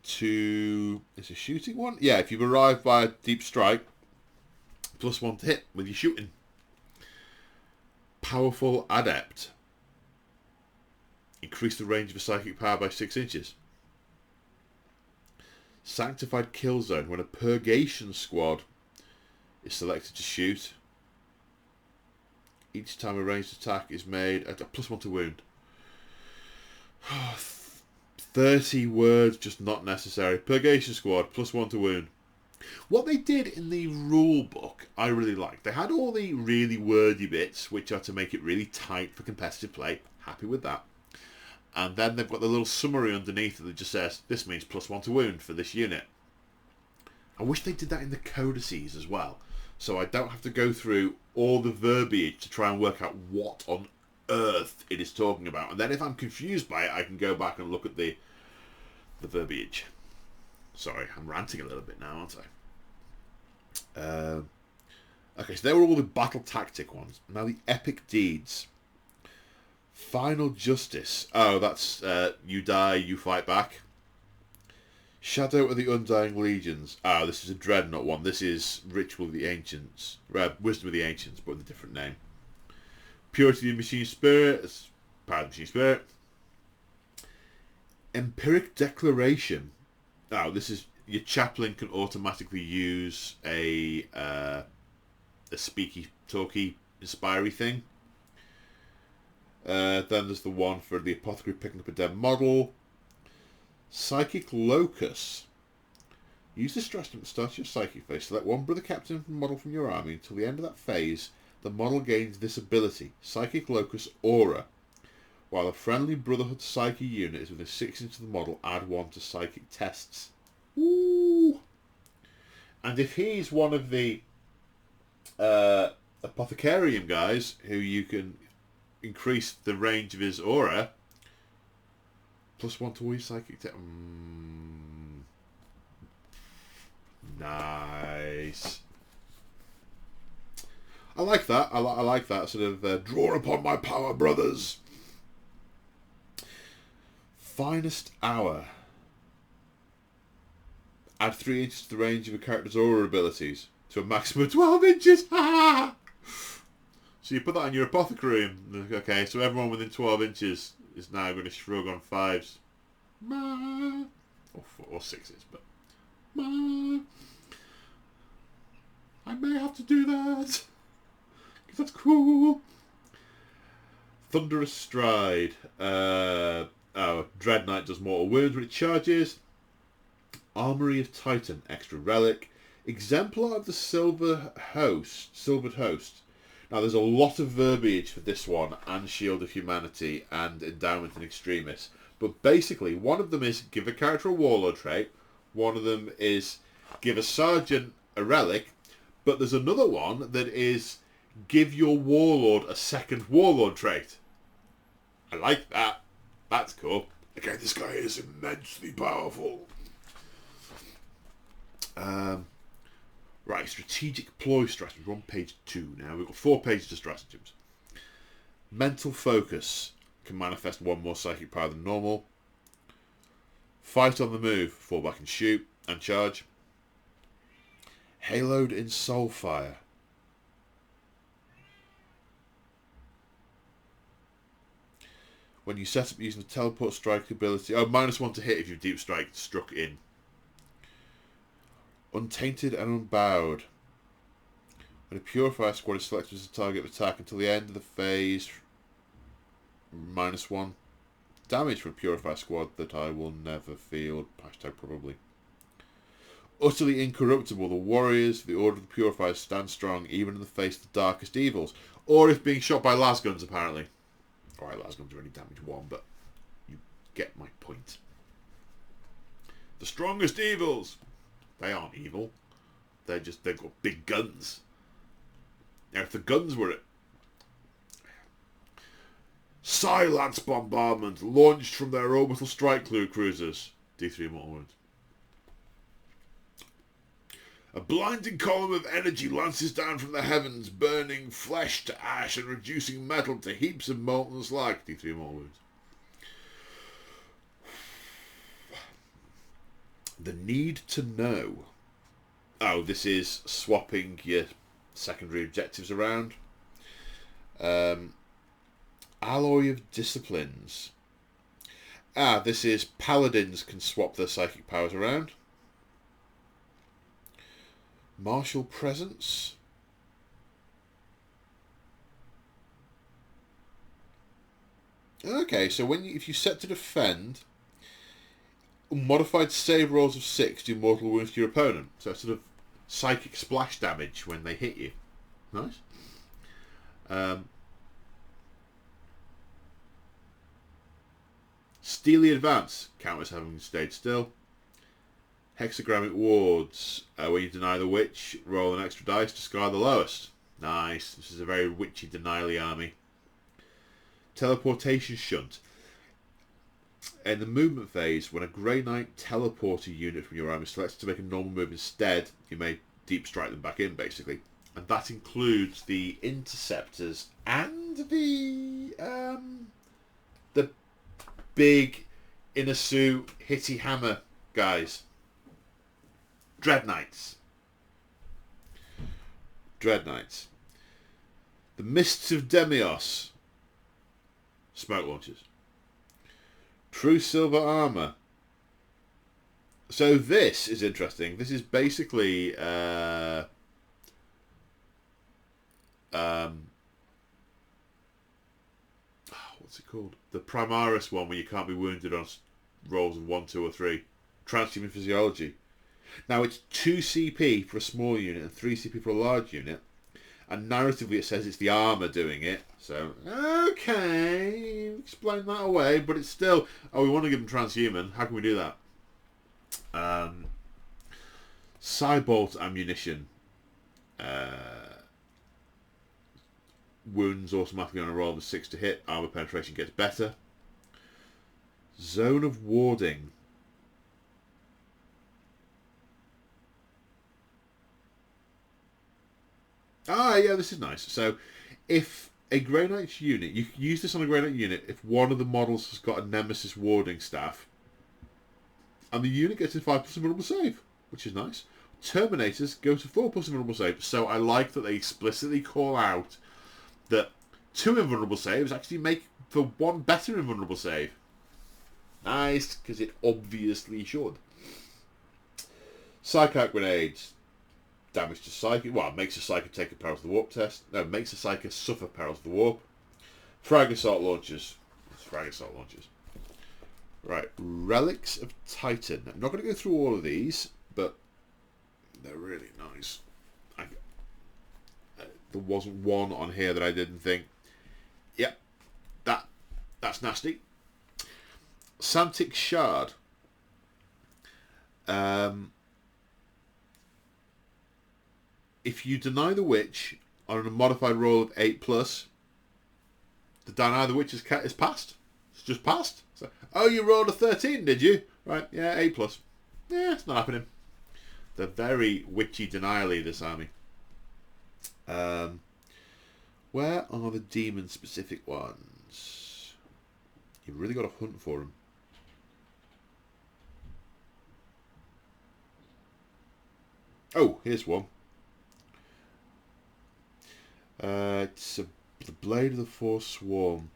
to... Is it a shooting one? Yeah, if you've arrived by a deep strike, +1 to hit with your shooting. Powerful adept. Increase the range of a psychic power by 6 inches. Sanctified kill zone. When a purgation squad is selected to shoot, each time a ranged attack is made, a +1 to wound. 30 words, just not necessary. Purgation squad, +1 to wound. What they did in the rule book, I really liked. They had all the really wordy bits, which are to make it really tight for competitive play. Happy with that. And then they've got the little summary underneath that just says, this means +1 to wound for this unit. I wish they did that in the codices as well, so I don't have to go through all the verbiage to try and work out what on earth it is talking about. And then if I'm confused by it, I can go back and look at the verbiage. Sorry, I'm ranting a little bit now, aren't I? Okay, so they were all the battle tactic ones. Now the epic deeds. Final justice. Oh, that's you die, you fight back. Shadow of the Undying Legions. Ah, this is a Dreadnought one. This is Ritual of the Ancients. Wisdom of the Ancients, but with a different name. Purity of the Machine Spirit. Power of the Machine Spirit. Empiric Declaration. Oh, this is... Your chaplain can automatically use a speaky, talky, inspiry thing. Then there's the one for the Apothecary picking up a dead model. Psychic Locus. Use the stratagem to start your psychic phase. Select one brother captain model from your army. Until the end of that phase, the model gains this ability, Psychic Locus Aura. While a friendly Brotherhood psychic unit is within 6 inches of the model, add 1 to psychic tests. Ooh. And if he's one of the Apothecarium guys, who you can increase the range of his aura, +1 to all your psychic test. Nice. I like that. I like that sort of draw upon my power, brothers. Finest Hour. Add 3 inches to the range of a character's aura abilities to a maximum of 12 inches. So you put that on your Apothecarium. Okay, so everyone within 12 inches is now going to shrug on 5s. Or 6s, but... I may have to do that. Because that's cool. Thunderous Stride. Dread Knight does mortal wounds when it charges. Armory of Titan, extra relic. Exemplar of the Silvered Host. Now there's a lot of verbiage for this one, and Shield of Humanity, and Endowment in Extremis. But basically, one of them is give a character a Warlord trait. One of them is give a Sergeant a relic. But there's another one that is give your Warlord a second Warlord trait. I like that. That's cool. Okay, this guy is immensely powerful. Right, strategic ploy stratagems. We're on page 2 now. We've got 4 pages of stratagems. Mental focus can manifest 1 more psychic power than normal. Fight on the move, fall back and shoot, and charge. Haloed in Soulfire. When you set up using the teleport strike ability... Oh, -1 to hit if you've deep strike struck in. Untainted and Unbowed. When a Purifier Squad is selected as a target of attack until the end of the phase, -1 damage for a Purifier Squad that I will never field. Hashtag probably. Utterly incorruptible, the warriors of the Order of the Purifiers stand strong even in the face of the darkest evils. Or if being shot by lasguns, apparently. Alright, lasguns are only damage 1, but you get my point. The strongest evils! They aren't evil. They've got big guns. Now, if the guns were it... Silence bombardment launched from their orbital strike cruisers. D3 immortal wounds. A blinding column of energy lances down from the heavens, burning flesh to ash and reducing metal to heaps of molten slag. D3 immortal wounds. The need to know. Oh, this is swapping your secondary objectives around. Alloy of Disciplines. This is Paladins can swap their psychic powers around. Martial Presence. Okay, so if you set to defend, modified save rolls of 6 do mortal wounds to your opponent. So it's sort of psychic splash damage when they hit you. Nice. Steely Advance counters having stayed still. Hexagrammic Wards. When you deny the witch, roll an extra dice, discard the lowest. Nice. This is a very witchy denial-y army. Teleportation Shunt. In the movement phase, when a Grey Knight teleporter unit from your army is selected to make a normal move instead, you may deep strike them back in, basically. And that includes the Interceptors and the big inner suit hitty hammer guys. Dread Knights. The Mists of Demios. Smoke launchers. True Silver Armour. So this is interesting. This is basically what's it called? The Primaris one where you can't be wounded on rolls of 1, 2 or 3. Transhuman Physiology. Now it's 2 CP for a small unit and 3 CP for a large unit. And narratively it says it's the armour doing it. So, okay, explain that away. But it's still, we want to give them transhuman. How can we do that? Cybolt ammunition. Wounds automatically on a roll of 6 to hit. Armour penetration gets better. Zone of Warding. Yeah, this is nice. So, if a Grey Knight unit, you can use this on a Grey Knight unit if one of the models has got a Nemesis warding staff, and the unit gets a 5+ invulnerable save, which is nice. Terminators go to 4+ invulnerable save, so I like that they explicitly call out that 2 invulnerable saves actually make for 1 better invulnerable save. Nice, because it obviously should. Psychic Grenades. Damage to Psychic. Well, makes a Psychic take a Perils of the Warp test. No, makes a Psychic suffer Perils of the Warp. Frag Assault Launchers. Right. Relics of Titan. I'm not going to go through all of these, but they're really nice. There wasn't one on here that I didn't think, yep, that's nasty. Santic Shard. If you deny the witch on a modified roll of 8+, the deny the witch is passed. It's just passed. So, oh, you rolled a 13, did you? Right, yeah, A+. Yeah, it's not happening. They're very witchy denial-y, this army. Where are the demon-specific ones? You've really got to hunt for them. Oh, here's one. It's the Blade of the Forsworn.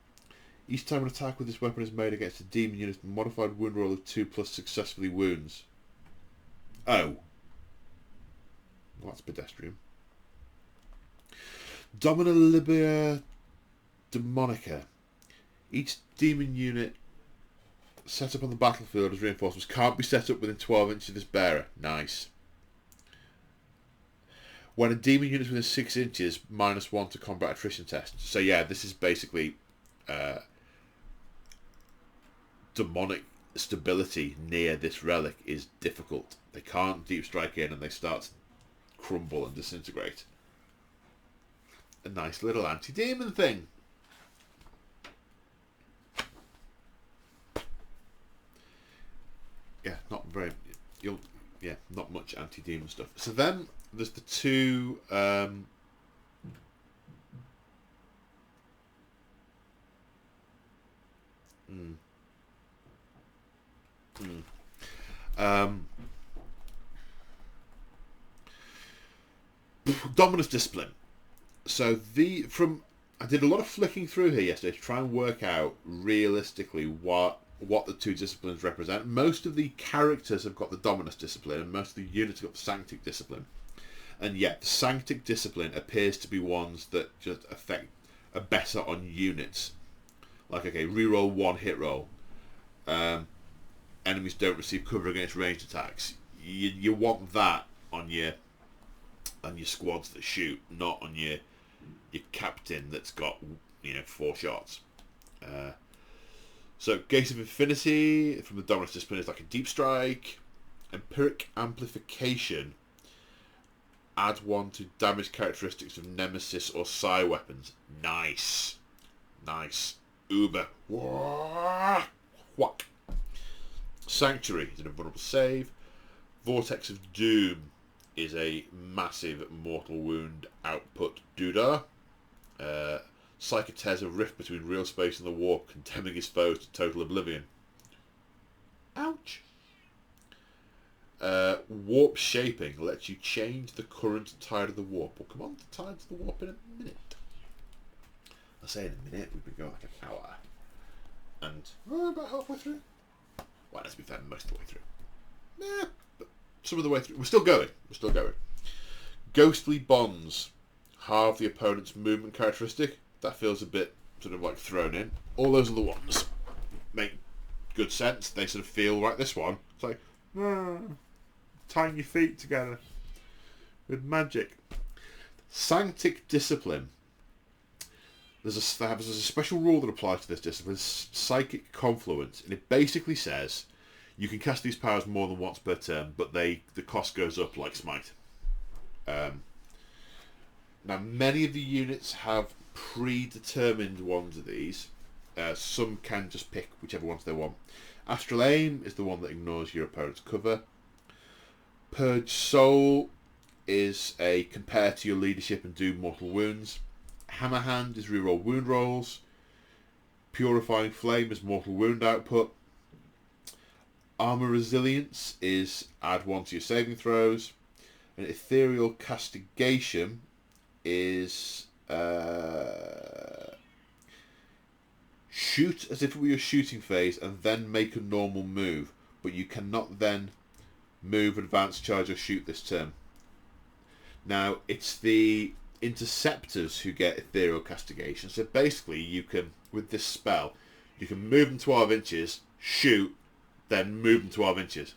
Each time an attack with this weapon is made against a demon unit, a modified wound roll of 2+ successfully wounds. Oh. Well, that's pedestrian. Domina Libia Demonica. Each demon unit set up on the battlefield as reinforcements can't be set up within 12 inches of this bearer. Nice. When a demon unit is within 6 inches, -1 to combat attrition test. So yeah, this is basically demonic stability near this relic is difficult. They can't deep strike in and they start to crumble and disintegrate. A nice little anti-demon thing. Yeah, not very. Not much anti-demon stuff. So then there's the two. Dominus Discipline. So I did a lot of flicking through here yesterday to try and work out realistically what the two disciplines represent. Most of the characters have got the Dominus Discipline, and most of the units have got the Sanctic Discipline. And yet, the Sanctic Discipline appears to be ones that just are better on units. Like, okay, reroll 1 hit roll. Enemies don't receive cover against ranged attacks. You want that on your squads that shoot, not on your captain that's got 4 shots. So Gates of Infinity from the Dominus Discipline is like a deep strike. Empiric Amplification. Add 1 to damage characteristics of Nemesis or Psi weapons. Nice. Uber. Whack. Sanctuary is an invulnerable save. Vortex of Doom is a massive mortal wound output doodah. Psychic tears a rift between real space and the warp, condemning his foes to total oblivion. Ouch. Warp Shaping lets you change the current tide of the warp. We'll come on to tides of the warp in a minute. I say in a minute, we've been going like an hour. And we're about halfway through. Well, let's be fair, most of the way through. Nah, but some of the way through. We're still going. Ghostly Bonds. Halve the opponent's movement characteristic. That feels a bit sort of like thrown in. All those other ones make good sense. They sort of feel like this one. It's like, tying your feet together with magic. Sanctic Discipline. There's a special rule that applies to this discipline, Psychic Confluence, and it basically says you can cast these powers more than once per turn, but the cost goes up like Smite. Now, many of the units have predetermined ones of these. Some can just pick whichever ones they want. Astral Aim is the one that ignores your opponent's cover. Purge Soul is a compare to your leadership and do mortal wounds. Hammer Hand is reroll wound rolls. Purifying Flame is mortal wound output. Armor Resilience is add 1 to your saving throws. And Ethereal Castigation is shoot as if it were your shooting phase and then make a normal move, but you cannot then move, advance, charge or shoot this turn. Now, it's the Interceptors who get Ethereal Castigation. So basically, you can, with this spell, you can move them 12 inches, shoot, then move them 12 inches.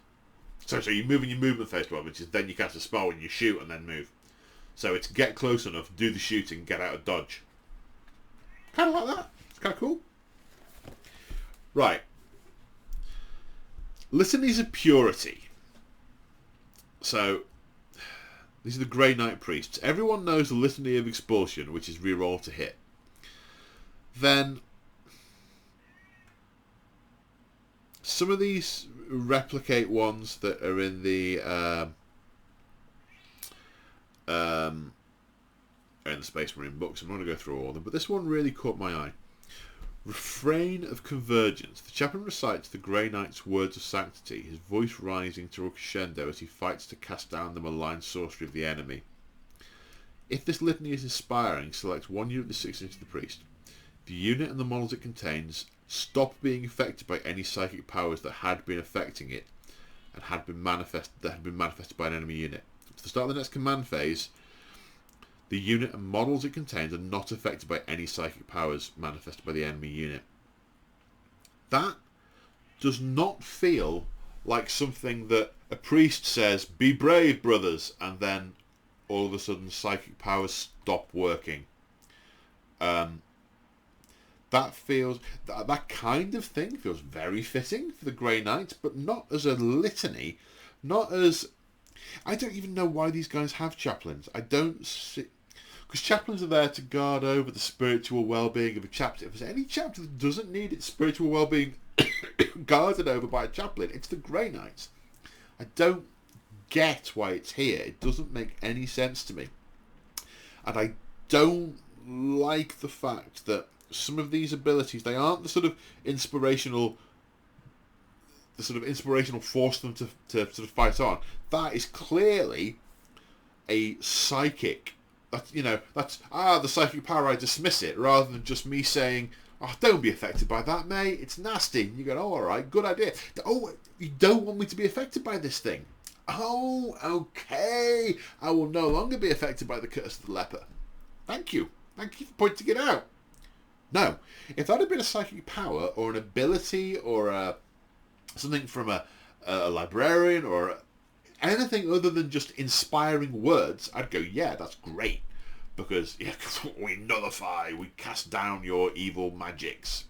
So you move in your movement phase 12 inches, then you cast a spell and you shoot and then move. So it's get close enough, do the shooting, get out of dodge. Kind of like that. It's kind of cool. Right. Litanies of Purity. So these are the Grey Knight Priests. Everyone knows the Litany of Expulsion, which is reroll to hit. Then some of these replicate ones that are in the Space Marine books. I'm not going to go through all of them, but this one really caught my eye. Refrain of Convergence. The chaplain recites the Grey Knight's words of sanctity, his voice rising to a crescendo as he fights to cast down the malign sorcery of the enemy. If this litany is inspiring, select one unit of the 6 inch of the priest. The unit and the models it contains stop being affected by any psychic powers that had been affecting it and had been manifested by an enemy unit. To the start of the next command phase, the unit and models it contains are not affected by any psychic powers manifested by the enemy unit. That does not feel like something that a priest says, "Be brave, brothers," and then all of a sudden psychic powers stop working. That kind of thing feels very fitting for the Grey Knights, but not as a litany. Not as... I don't even know why these guys have chaplains. I don't see... Because chaplains are there to guard over the spiritual well-being of a chapter. If there's any chapter that doesn't need its spiritual well-being guarded over by a chaplain, it's the Grey Knights. I don't get why it's here. It doesn't make any sense to me. And I don't like the fact that some of these abilities, they aren't the sort of inspirational force them to sort of fight on. That is clearly a psychic. That's the psychic power, I dismiss it, rather than just me saying, "Oh, don't be affected by that, mate. It's nasty." And you go, "Oh, all right, good idea." "Oh, you don't want me to be affected by this thing?" "Oh, okay. I will no longer be affected by the curse of the leper. Thank you. Thank you for pointing it out." No. If that had been a psychic power or an ability or something from a librarian or anything other than just inspiring words, I'd go, yeah, that's great. Because we nullify, we cast down your evil magics.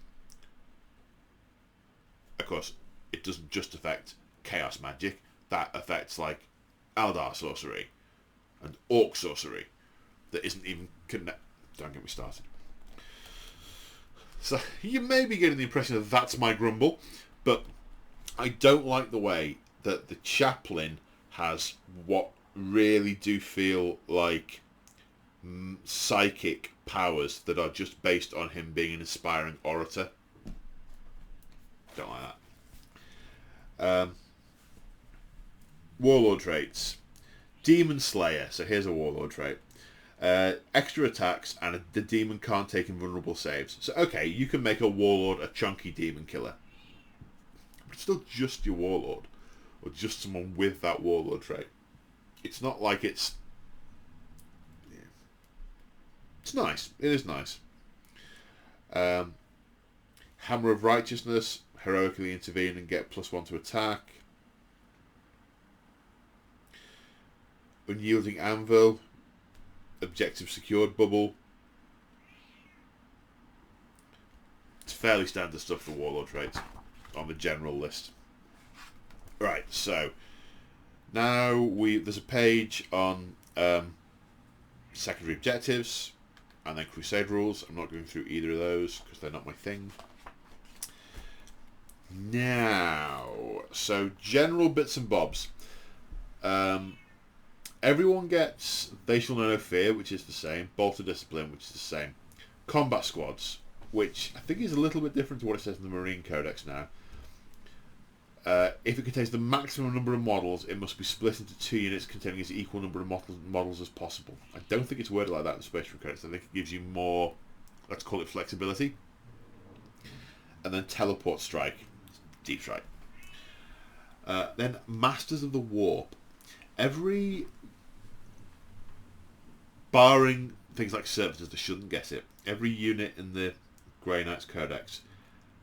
Of course, it doesn't just affect chaos magic. That affects, like, Eldar sorcery and Orc sorcery that isn't even connected. Don't get me started. So you may be getting the impression that that's my grumble, but I don't like the way that the chaplain has what really do feel like psychic powers that are just based on him being an inspiring orator. Don't like that. Warlord traits. Demon Slayer. So here's a Warlord trait. Extra attacks, and the demon can't take invulnerable saves. So okay, you can make a Warlord a chunky demon killer. But it's still just your Warlord. Or just someone with that Warlord trait. It's not like it's... Yeah. It's nice. It is nice. Hammer of Righteousness. Heroically intervene and get +1 to attack. Unyielding Anvil. Objective secured bubble. It's fairly standard stuff for Warlord traits on the general list. Right, so now there's a page on secondary objectives and then crusade rules. I'm not going through either of those because they're not my thing. Now, so general bits and bobs. Everyone gets They Shall Know No Fear, which is the same. Bolt of Discipline, which is the same. Combat Squads, which I think is a little bit different to what it says in the Marine Codex now. If it contains the maximum number of models, it must be split into 2 units containing as equal number of models as possible. I don't think it's worded like that in the Space Marine Codex. I think it gives you more, let's call it flexibility. And then Teleport Strike. Deep Strike. Then Masters of the Warp. Barring things like servitors that shouldn't get it, every unit in the Grey Knights Codex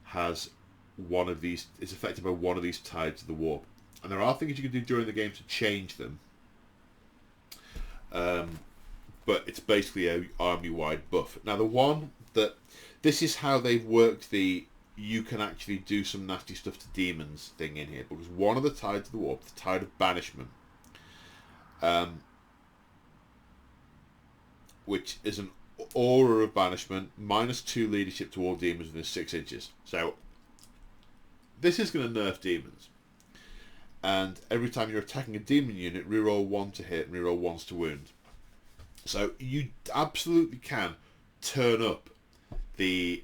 has one of these, is affected by one of these tides of the warp. And there are things you can do during the game to change them. But it's basically a army-wide buff. Now the one that, this is how they've worked the you can actually do some nasty stuff to demons thing in here. Because one of the tides of the warp, the Tide of Banishment, which is an aura of banishment, -2 leadership to all demons within 6 inches. So this is going to nerf demons. And every time you're attacking a demon unit, reroll 1 to hit and reroll 1s to wound. So you absolutely can turn up the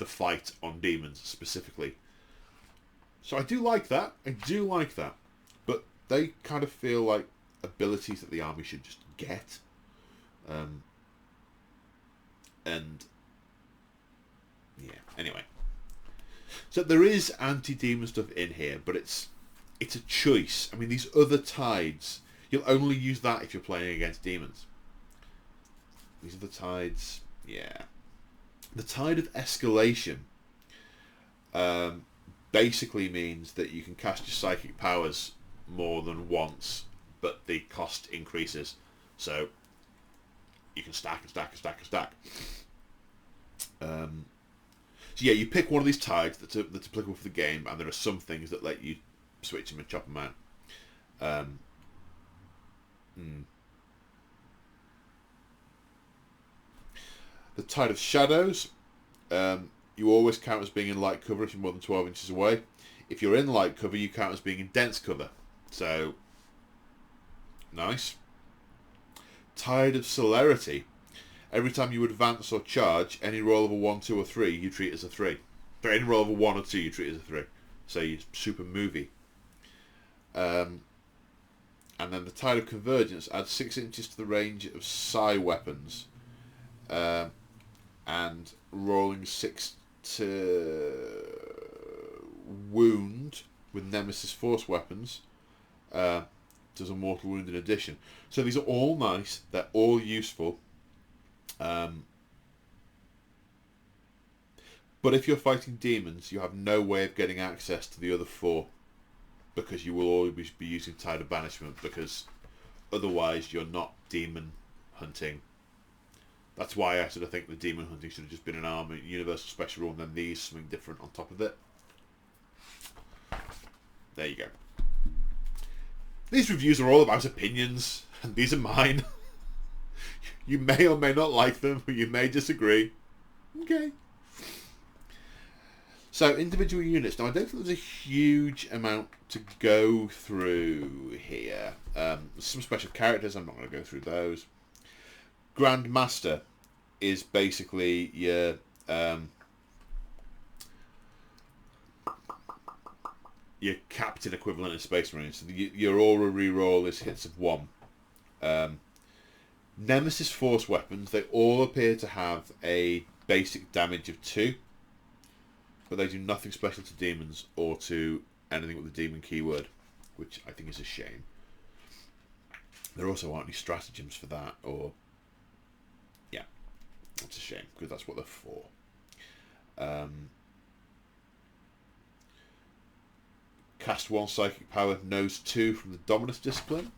fight on demons specifically. So I do like that. But they kind of feel like abilities that the army should just get. And yeah, anyway. So there is anti-demon stuff in here, but it's a choice. I mean, these other tides, you'll only use that if you're playing against demons. These are the tides, yeah. The tide of escalation basically means that you can cast your psychic powers more than once, but the cost increases. So you can stack and stack and stack and stack. So yeah, you pick one of these tides that's applicable for the game, and there are some things that let you switch them and chop them out. The Tide of Shadows, you always count as being in light cover if you're more than 12 inches away. If you're in light cover, you count as being in dense cover. So, nice. Tide of Celerity. Every time you advance or charge, any roll of a 1, 2 or 3, you treat as a 3. So any roll of a 1 or 2, you treat as a 3. So you're super movie. And then the Tide of Convergence adds 6 inches to the range of psi weapons. And rolling 6 to wound with Nemesis Force weapons does a mortal wound in addition. So these are all nice. They're all useful. But if you're fighting demons, you have no way of getting access to the other 4, because you will always be using Tide of Banishment, because otherwise you're not demon hunting. That's why I sort of think the demon hunting should have just been an army universal special rule, and then these something different on top of it. There you go. These reviews are all about opinions, and these are mine. You may or may not like them, or you may disagree. Okay. So, individual units. Now, I don't think there's a huge amount to go through here. Some special characters, I'm not going to go through those. Grand Master is basically your captain equivalent in Space Marines. So your aura reroll is hits of 1. Nemesis Force weapons, they all appear to have a basic damage of 2, but they do nothing special to demons or to anything with the demon keyword, which I think is a shame. There also aren't any stratagems for that, or yeah, that's a shame, because that's what they're for. Cast 1 psychic power, knows 2 from the Dominus discipline.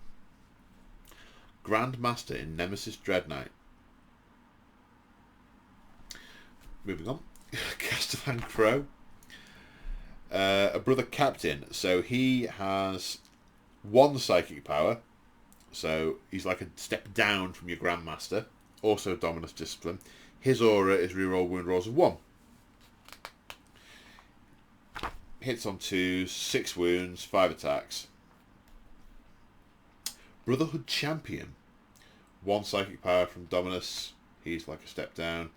Grand Master in Nemesis Dreadnought. Moving on. Castellan Crowe. A brother captain. So he has 1 psychic power. So he's like a step down from your Grandmaster. Also Dominus discipline. His aura is reroll wound rolls of 1. Hits on 2, 6 wounds, 5 attacks. Brotherhood Champion. 1 psychic power from Dominus. He's like a step down.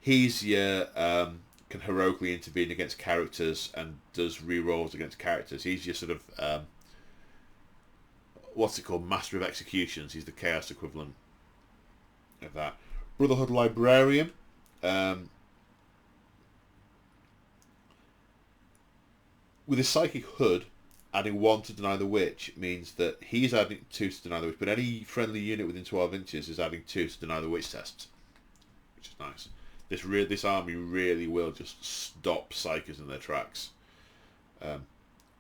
He's your can heroically intervene against characters and does rerolls against characters. He's your sort of what's it called? Master of Executions. He's the chaos equivalent of that. Brotherhood Librarian. With his psychic hood, adding 1 to deny the witch means that he's adding 2 to deny the witch, but any friendly unit within 12 inches is adding 2 to deny the witch tests, which is nice. This army really will just stop psychers in their tracks,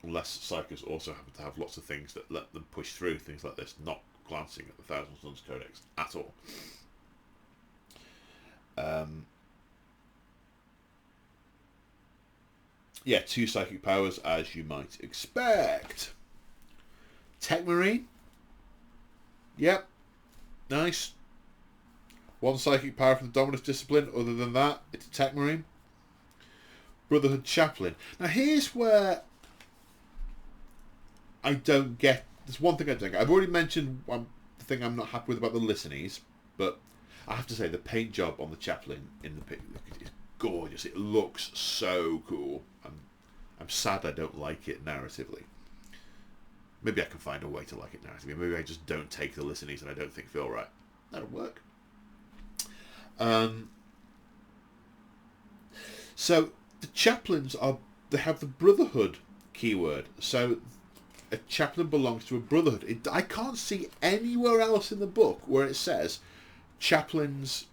unless psychers also happen to have lots of things that let them push through things like this, not glancing at the Thousand Suns Codex at all. Yeah, 2 psychic powers, as you might expect. Tech Marine. Yep. Nice. 1 psychic power from the Dominus discipline. Other than that, it's a Tech Marine. Brotherhood Chaplain. Now here's where I don't get. There's one thing I don't get. I've already mentioned the thing I'm not happy with about the listenings, but I have to say the paint job on the Chaplain in the pic is gorgeous. It looks so cool. I'm sad I don't like it narratively. Maybe I can find a way to like it narratively. Maybe I just don't take the listenings and I don't think feel right. That'll work. So the Chaplains they have the Brotherhood keyword. So a Chaplain belongs to a Brotherhood. I can't see anywhere else in the book where it says Chaplains.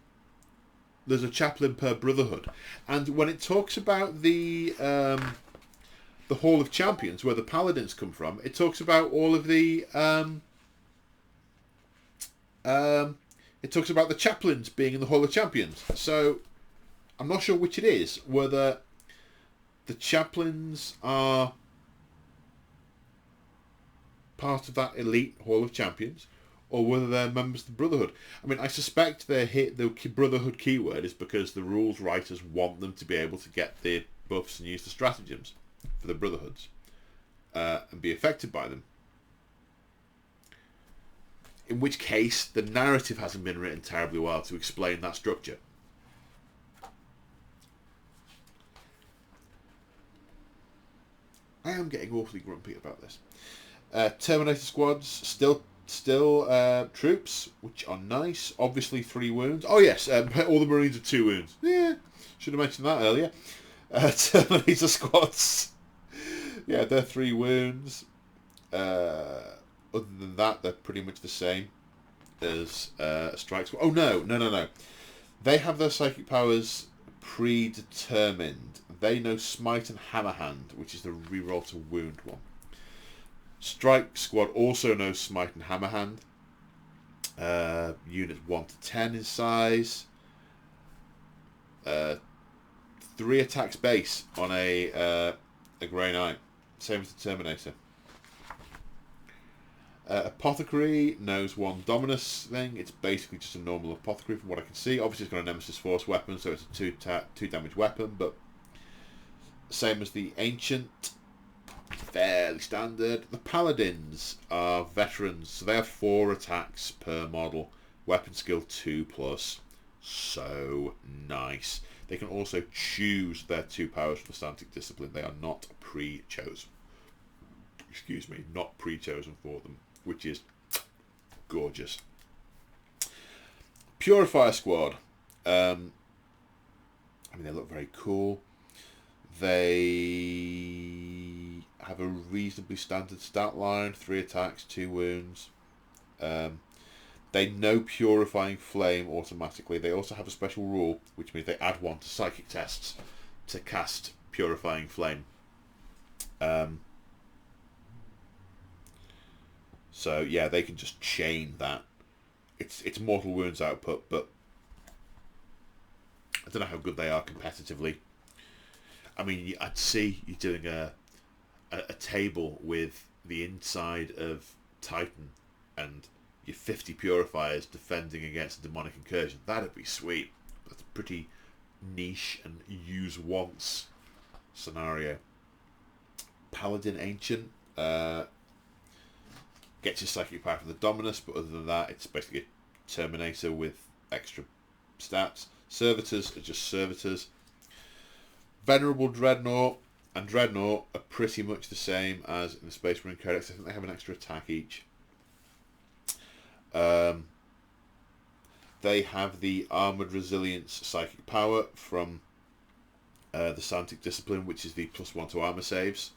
There's a Chaplain per Brotherhood, and when it talks about the Hall of Champions, where the Paladins come from, it talks about all of the it talks about the Chaplains being in the Hall of Champions. So I'm not sure which it is, whether the Chaplains are part of that elite Hall of Champions, or whether they're members of the Brotherhood. I mean, I suspect the Brotherhood keyword is because the rules writers want them to be able to get the buffs and use the stratagems for the Brotherhoods and be affected by them. In which case, the narrative hasn't been written terribly well to explain that structure. I am getting awfully grumpy about this. Terminator Squads, still troops, which are nice. Obviously 3 wounds. Oh yes, all the Marines are 2 wounds. Yeah, should have mentioned that earlier. Terminator Squads. Yeah, they're 3 wounds. Other than that, they're pretty much the same as a Strike Squad. Oh no. They have their psychic powers predetermined. They know Smite and Hammerhand, which is the reroll to wound one. Strike Squad also knows Smite and Hammerhand. Units 1 to 10 in size. 3 attacks base on a Grey Knight. Same as the Terminator. Apothecary knows 1 Dominus thing. It's basically just a normal Apothecary from what I can see. Obviously it's got a Nemesis Force weapon, so it's a 2 damage weapon, but same as the Ancient. Fairly standard. The Paladins are veterans, so they have 4 attacks per model. Weapon skill 2+. So nice. They can also choose their 2 powers for Santic Discipline. They are not pre-chosen. Not pre-chosen for them, which is gorgeous. Purifier Squad. I mean, they look very cool. They have a reasonably standard stat line, 3 attacks, 2 wounds. They know Purifying Flame automatically. They also have a special rule, which means they add 1 to psychic tests to cast Purifying Flame. So yeah, they can just chain that. It's mortal wounds output, but I don't know how good they are competitively. I mean, I'd see you doing a table with the inside of Titan and your 50 purifiers defending against a demonic incursion. That'd be sweet. That's a pretty niche and use once scenario. Paladin Ancient gets your psychic power from the Dominus, but other than that, it's basically a Terminator with extra stats. Servitors are just servitors. Venerable Dreadnought and Dreadnought are pretty much the same as in the Space Marine Codex. I think they have an extra attack each. They have the Armoured Resilience psychic power from the Santic Discipline, which is the +1 to armour saves,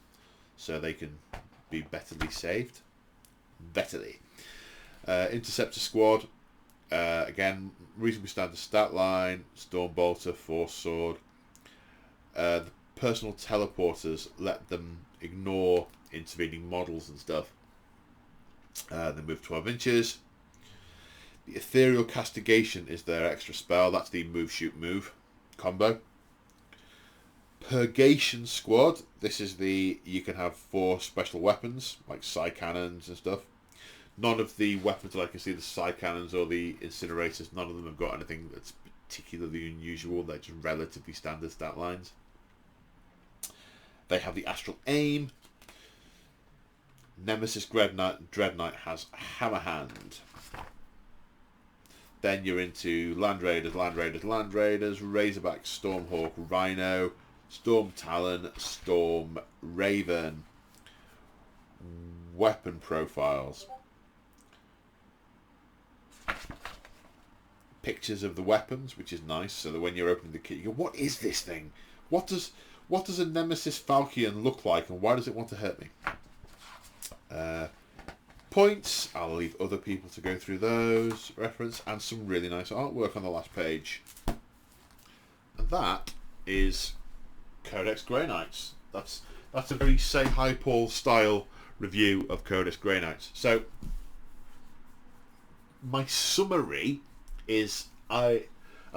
so they can be betterly saved. Interceptor Squad, again, reasonably standard stat line, Stormbolter, Force Sword. The personal teleporters let them ignore intervening models and stuff. They move 12 inches. The Ethereal Castigation is their extra spell. That's the move, shoot, move combo. Purgation Squad. This is you can have 4 special weapons, like Psy Cannons and stuff. None of the weapons that I can see, the Psy Cannons or the Incinerators, none of them have got anything that's particularly unusual. They're just relatively standard stat lines. They have the Astral Aim. Nemesis Dreadnought has Hammer Hand. Then you're into Land Raiders, Razorback, Stormhawk, Rhino, Storm Talon, Storm Raven. Weapon profiles. Pictures of the weapons, which is nice, so that when you're opening the kit, you go, what is this thing? What does a Nemesis Falchion look like, and why does it want to hurt me? Points, I'll leave other people to go through those. Reference, and some really nice artwork on the last page. And that is Codex Grey Knights. That's a very Say Hi Paul style review of Codex Grey Knights. So my summary is I've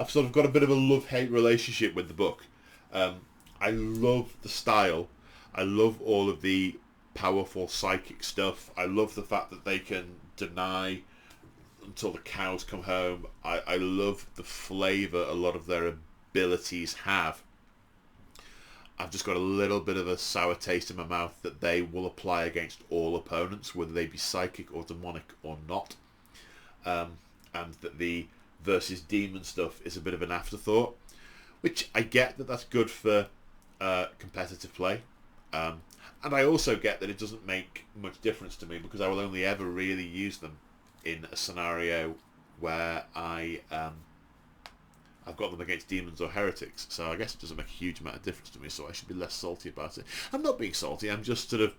sort of got a bit of a love-hate relationship with the book. I love the style. I love all of the powerful psychic stuff. I love the fact that they can deny until the cows come home. I love the flavour a lot of their abilities have. I've just got a little bit of a sour taste in my mouth that they will apply against all opponents, whether they be psychic or demonic or not. And that the versus demon stuff is a bit of an afterthought, which I get that that's good for competitive play. And I also get that it doesn't make much difference to me because I will only ever really use them in a scenario where I've got them against demons or heretics. So I guess it doesn't make a huge amount of difference to me, so I should be less salty about it. I'm not being salty, I'm just sort of...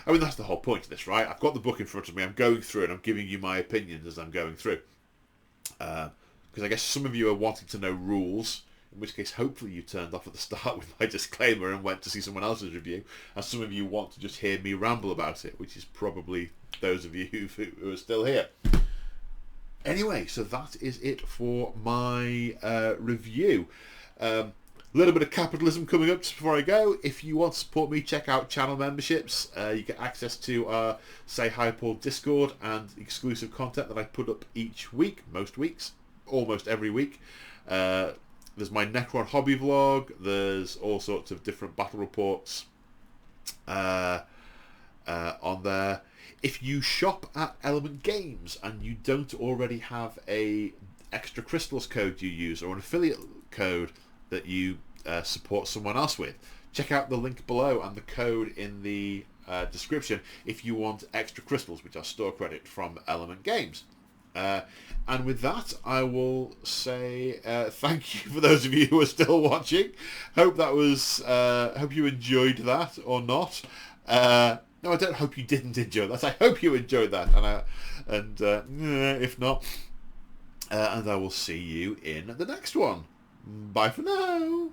I mean, that's the whole point of this, right? I've got the book in front of me, I'm going through it, I'm giving you my opinions as I'm going through. Because I guess some of you are wanting to know rules, in which case hopefully you turned off at the start with my disclaimer and went to see someone else's review, and some of you want to just hear me ramble about it, which is probably those of you who are still here. Anyway, so that is it for my review. A little bit of capitalism coming up just before I go. If you want to support me, check out channel memberships. You get access to our Say Hi Paul Discord and exclusive content that I put up each week, most weeks, almost every week. There's my Necron hobby vlog. There's all sorts of different battle reports on there. If you shop at Element Games and you don't already have a extra crystals code you use or an affiliate code that you support someone else with, check out the link below and the code in the description if you want extra crystals, which are store credit from Element Games. And with that, I will say thank you for those of you who are still watching. Hope that was hope you enjoyed that or not. No, I don't hope you didn't enjoy that. I hope you enjoyed that, and if not, and I will see you in the next one. Bye for now.